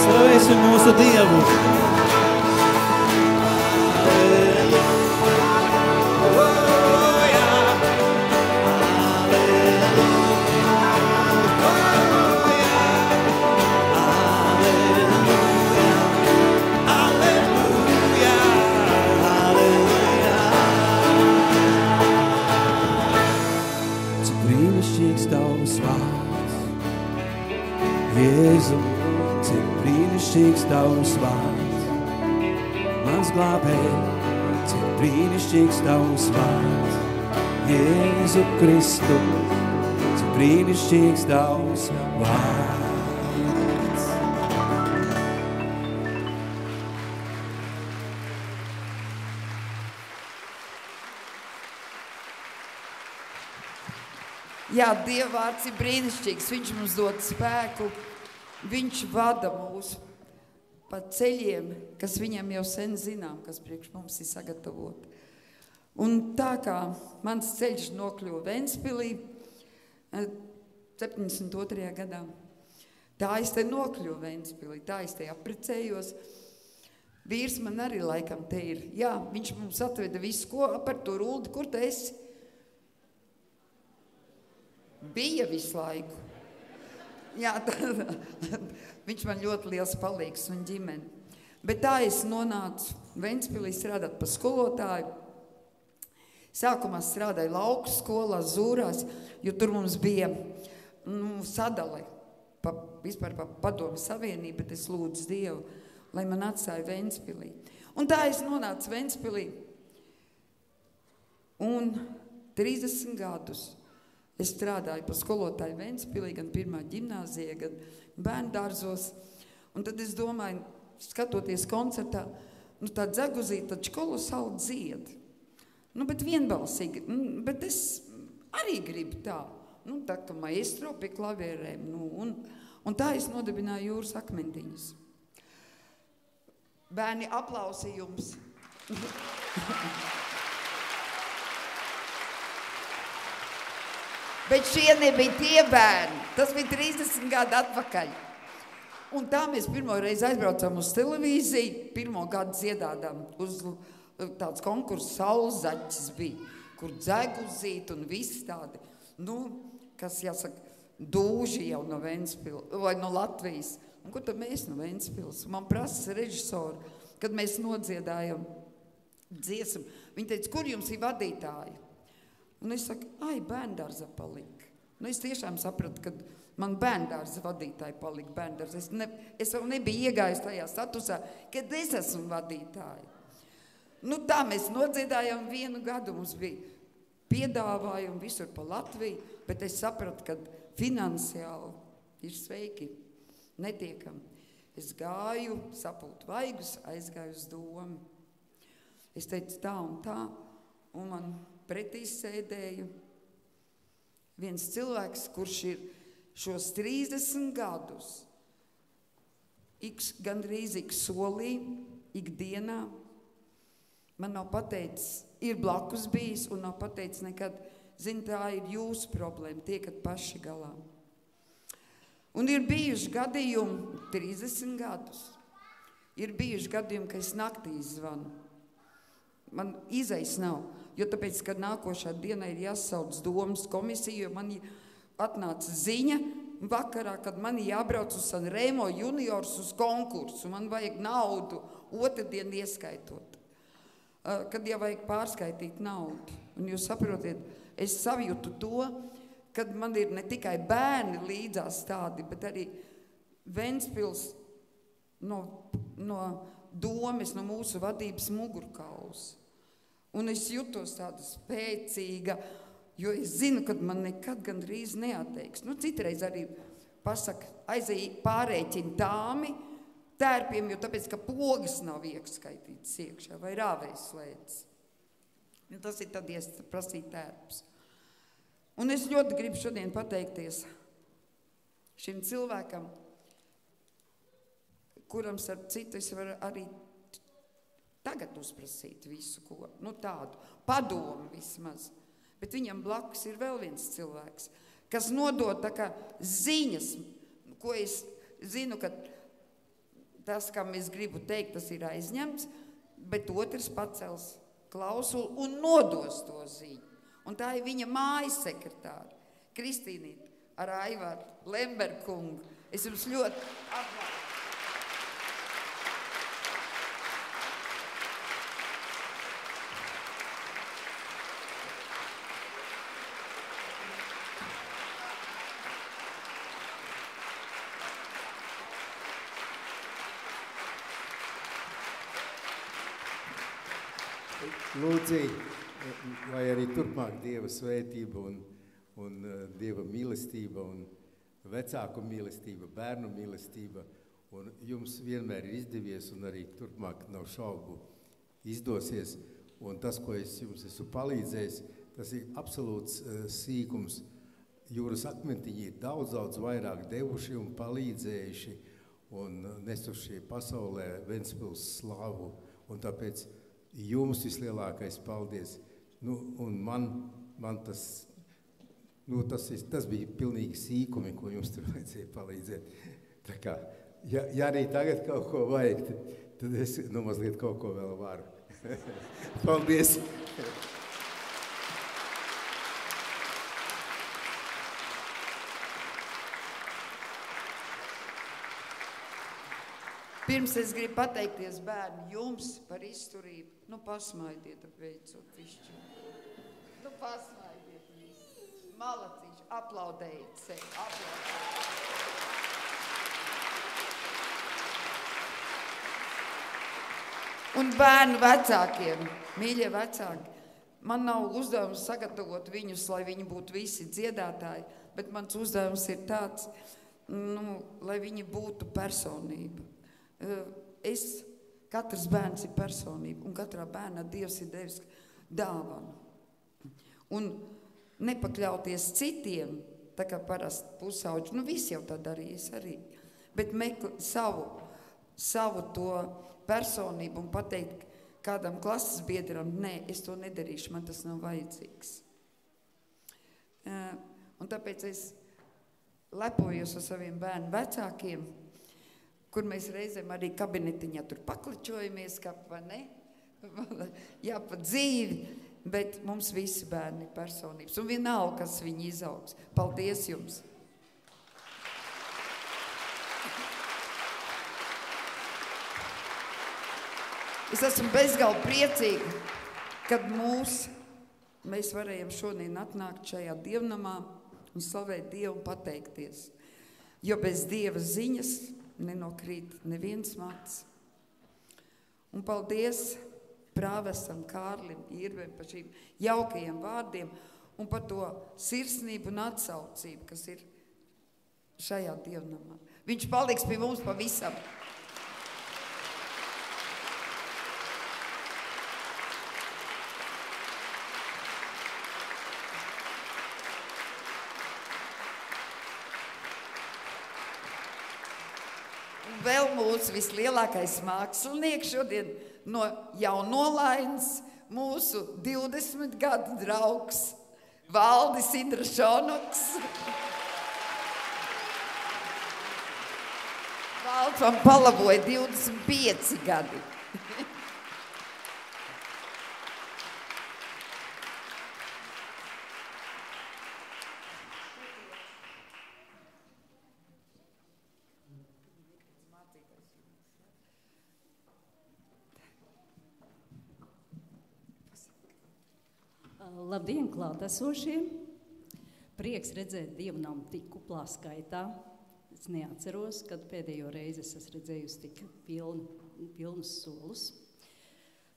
Slavēsim mūsu Dievu. Jēzu, cik brīnišķīgs tavs vārds. Man mans glābēji, cik brīnišķīgs tavs vārds. Jēzu Kristu, cik brīnišķīgs tavs vārds. Jā, Dieva vārds ir brīnišķīgs. Viņš mums dod spēku. Viņš vada mūs pa ceļiem, kas viņam jau sen zinām, kas priekš mums ir sagatavoti. Un tā kā mans ceļš nokļuva Ventspilī 72. gadā, tā es te nokļuvu Ventspilī, tā es te apprecējos. Vīrs man arī laikam te ir. Jā, viņš mums atveda visu, ko par to Ruldi, kur tu esi? Bija visu laiku. Jā, viņš man ļoti liels palīgs un ģimeni. Bet tā es nonācu Ventspilī strādāt par skolotāju. Sākumā strādāju lauku skolā, Zūrās, jo tur mums bija sadale vispār pa Padomju Savienību, bet es lūdzu Dievu, lai man atstāja Ventspilī. Un tā es nonācu Ventspilī. Un 30 gadus es strādāju par skolotāju Ventspilī, gan pirmā ģimnāzijā, gan bērndārzos. Un tad es domāju, skatoties koncertā, tā Dzeguzīte taču kolosāli dzied. Bet vienbalsīgi, bet es arī gribu tā. Tā kā maestro pie klavierēm. Un tā es nodibināju Jūras akmentiņus. Bērni, aplausi jums. Bet šie nebija tie bērni. Tas bija 30 gadu atpakaļ. Un tā mēs pirmo reizi aizbraucām uz televīziju, pirmo gadu dziedādām uz tāds konkurss Saulzaķis bija, kur Dzeguzīt un viss tādi, kas jāsaka, dūži jau no Ventspils, vai no Latvijas. Un kur tad mēs no Ventspils? Man prasa režisori, kad mēs nodziedājam dziesmu. Viņi teica, kur jums ir vadītāji? Un es saku, bērndārza palika. Es tiešām sapratu, ka man bērndārza vadītāji palika bērndārza. Es vēl nebiju iegājis tajā statusā, kad es esmu vadītāji. Tā mēs nodziedājām 1 gadu, mums bija piedāvājumi visur pa Latviju, bet es sapratu, ka finansiāli ir sveiki, netiekam. Es gāju, sapultu vaigus, aizgāju uz domu. Es teicu tā un tā, un man pretī sēdēja viens cilvēks, kurš ir šos 30 gadus gandrīz ik solī, ikdienā, man nav pateicis, ir blakus bijis un nav pateicis nekad, tā ir jūsu problēma, tiekat paši galā. Un ir bijuši gadījumi 30 gadus. Ir bijuši gadījumi, ka es naktī zvanu. Man izejas nav, jo tāpēc, ka nākošā dienā ir jāsauc domas komisiju, jo man atnāca ziņa vakarā, kad man jābrauc uz Sanremo juniors uz konkursu. Man vajag naudu otrdien ieskaitot. Kad jau vajag pārskaitīt naudu. Un jūs saprotiet, es savjūtu to, kad man ir ne tikai bērni līdzās tādi, bet arī Ventspils no domes, no mūsu vadības mugurkauls. Un es jutos tāda spēcīga, jo es zinu, ka man nekad gandrīz neatteiks. Citreiz arī pasaka, pārēķina tāmi, tērpiem, jo tāpēc, ka pogas nav iekskaitīts iekšā vai rāvējs slēdz. Tas ir tad prasīt tērps. Un es ļoti gribu šodien pateikties šim cilvēkam, kuram starp citu es varu arī tagad uzprasīt visu, ko, tādu padomu vismaz. Bet viņam blakus ir vēl viens cilvēks, kas nodod tā kā ziņas, ko es zinu, ka tas, kam es gribu teikt, tas ir aizņemts, bet otrs pacels klausulu un nodos to ziņu. Un tā ir viņa mājas sekretāra, Kristīnīte ar Aivaru Lemberkungu. Es jums ļoti atbalstu. Lūdzi, lai arī turpmāk Dieva svētība un Dieva mīlestība un vecāku mīlestība, bērnu mīlestība, un jums vienmēr ir izdevies, un arī turpmāk nav šaubu izdosies. Un tas, ko es jums esmu palīdzējis, tas ir absolūts sīkums. Jūras akmentiņi ir daudz vairāk devuši un palīdzējuši un nesuši pasaulē Ventspils slavu. Un tāpēc jums vislielākais paldies. Nu, un man tas bija pilnīgi sīkumi, ko jums tur vajadzēja palīdzēt. Tā kā, ja arī tagad kaut ko vajag, tad es mazliet kaut ko vēl varu. Paldies! Pirms es gribu pateikties bērni jums par izturību. Nu, pasmaidiet, beidzot višķi. Nu, pasmaidiet visi. Malacīši, aplaudējiet sevi, aplaudējiet. Un bērnu vecākiem, mīļie vecāki, man nav uzdevums sagatavot viņus, lai viņi būtu visi dziedātāji, bet mans uzdevums ir tāds, lai viņi būtu personība. Katrs bērns ir personība, un katrā bērnā Dievs ir devis dāvanu. Un nepakļauties citiem, tā kā parasti pusauģi, visi jau tā darīs arī, bet savu to personību un pateikt kādam klases biedram, nē, es to nedarīšu, man tas nav vajadzīgs. Un tāpēc es lepojos ar saviem bērnu vecākiem, kur mēs reizēm arī kabinetiņā tur pakličojamies, kā vai ne? Jā, pa dzīvi, bet mums visi bērni ir personības. Un vienalga, kas viņi izaugs. Paldies jums! Es esmu bezgalīgi priecīga, kad mēs varējām šodien atnākt šajā dievnamā un slavēt Dievu un pateikties. Jo bez Dieva ziņas nenokrīt neviens mats. Un paldies prāvestam Kārlim Irvem par šīm jaukajiem vārdiem un par to sirsnību un atsaucību, kas ir šajā dievnamā. Viņš paliks pie mums pavisam. Vēl mūsu vislielākais mākslinieks šodien no Jaunolainas, mūsu 20 gadu draugs Valdis Indrašonoks. Valds man palavoja 25 gadi. Labdien, klātesošie! Prieks redzēt dievnamu tik kuplā skaitā. Es neatceros, kad pēdējo reizi es esmu redzējusi tik pilnus solus.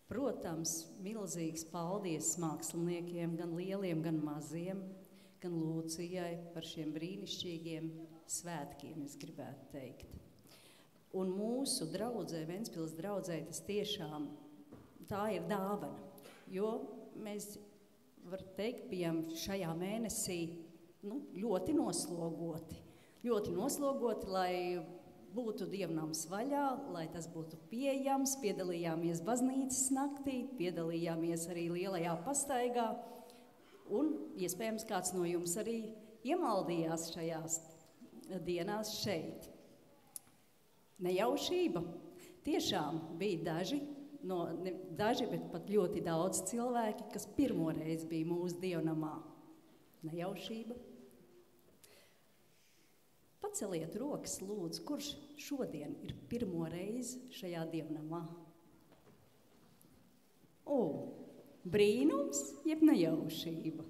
Protams, milzīgs paldies māksliniekiem, gan lieliem, gan maziem, gan Lūcijai par šiem brīnišķīgiem svētkiem, es gribētu teikt. Un mūsu draudzē, Ventspils draudzē, tas tiešām tā ir dāvana, jo mēs var teikt, bijām šajā mēnesī ļoti noslogoti. Ļoti noslogoti, lai būtu dievnams vaļā, lai tas būtu pieejams. Piedalījāmies baznīcas naktī, piedalījāmies arī lielajā pastaigā. Un iespējams kāds no jums arī iemaldījās šajās dienās šeit. Nejaušība. Tiešām bija daži, bet pat ļoti daudz cilvēki, kas pirmoreiz bija mūsu dievnamā. Nejaušība. Paceliet rokas, lūdzu, kurš šodien ir pirmoreiz šajā dievnamā? Brīnums, jeb nejaušība.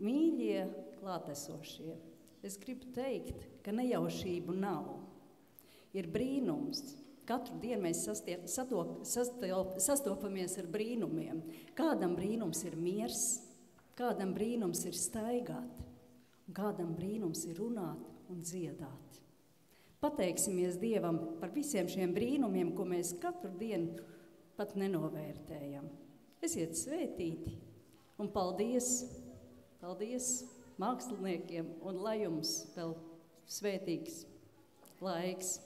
Mīļie klātesošie, es gribu teikt, ka nejaušību nav. Ir brīnums. Katru dienu mēs sastopamies ar brīnumiem. Kādam brīnums ir miers, kādam brīnums ir staigāt, un kādam brīnums ir runāt un dziedāt. Pateiksimies Dievam par visiem šiem brīnumiem, ko mēs katru dienu pat nenovērtējam. Esiet svētīti un paldies māksliniekiem un lai jums vēl svētīgs laiks.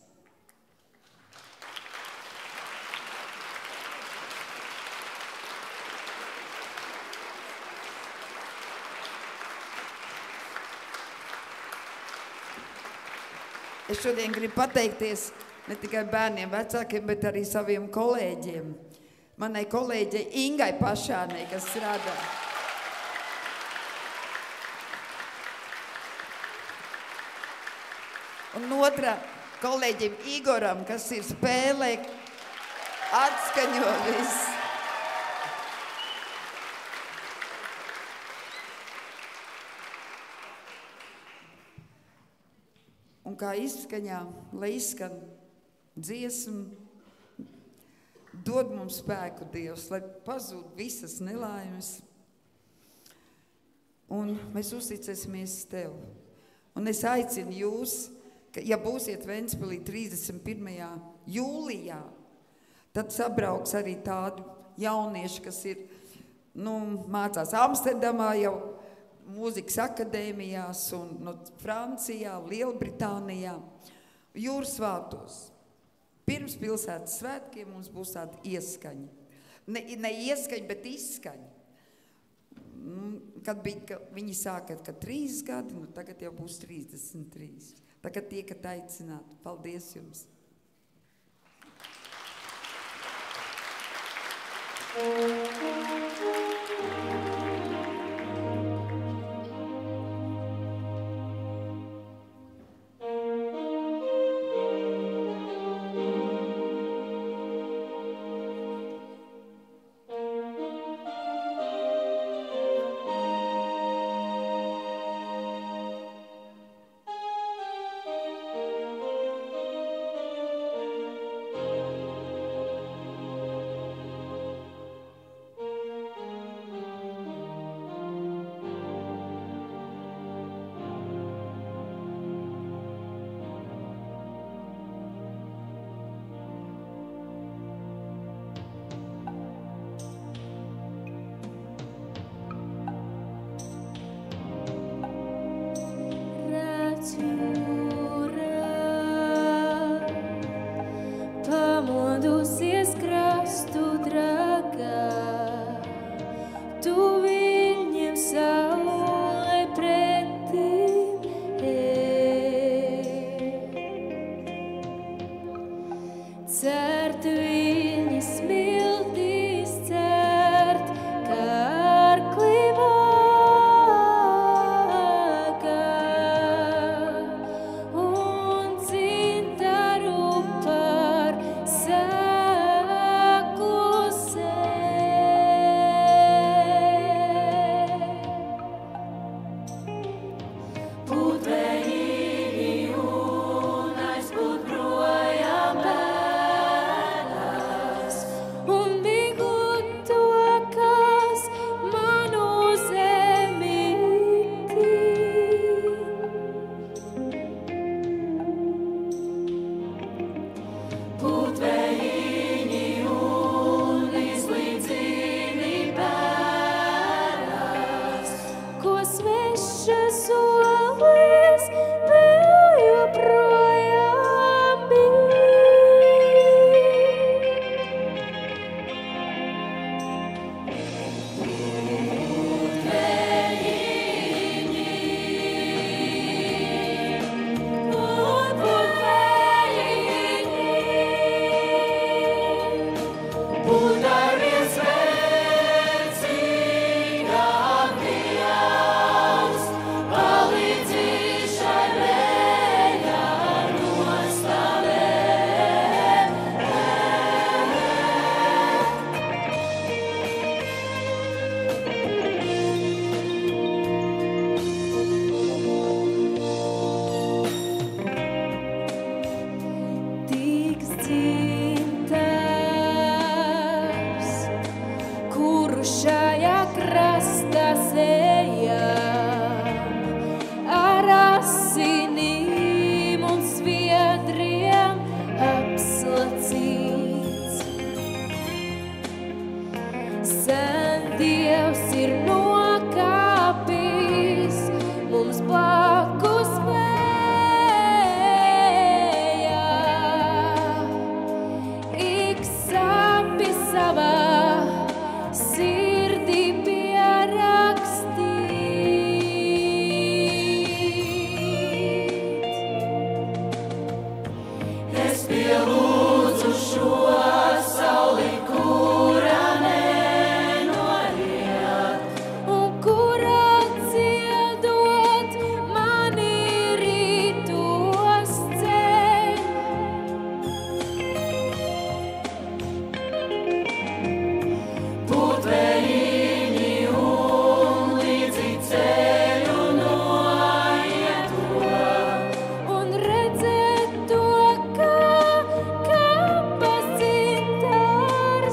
Es šodien gribu pateikties ne tikai bērniem, vecākiem, bet arī saviem kolēģiem. Manai kolēģei Ingai Pašānei, kas strādā. Un otra kolēģim Igoram, kas ir spēlē, atskaņo viss. Un kā izskaņā, lai izskan dziesmu, dod mums spēku Dievs, lai pazūd visas nelaimes. Un mēs uzticēsimies Tev. Un es aicinu jūs, ka, ja būsiet Ventspilī 31. jūlijā, tad sabrauks arī tādi jaunieši, kas ir, mācās Amsterdamā jau, mūzikas akadēmijās un Francijā, Lielbritānijā, Jūrsvātos. Pirms pilsētas svētkiem mums būs tāda ieskaņa. Ne ieskaņa, bet izskaņa. Kad viņi sāka, kad 3 gadi, tagad jau būs 33. Tagad tiekat aicināti. Paldies jums! Say Dievs ir nokāpis mums blakus vējā. Ik sapis savā sirdī pierakstīt. Es pielūdzu šo sauli, kura nenoriet, un kura dziedot mani rītos ceļ. Putveļiņi un līdzi ceļu noieto, un redzēt to, kā pazīt ar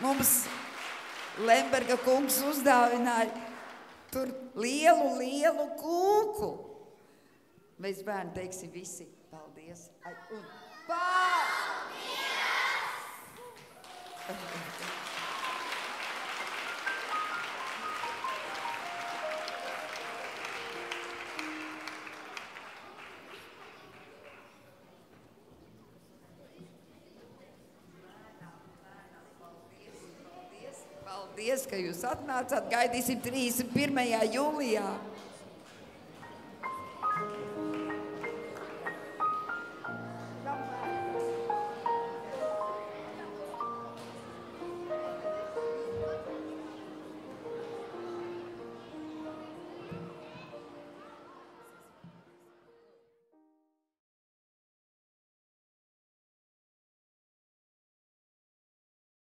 Mums Lemberga kungs uzdāvināja tur lielu kūku. Mēs bērni teiksim visi paldies. Ai, un paldies! Paldies, ka jūs atnācāt. Gaidīsim 31. jūlijā.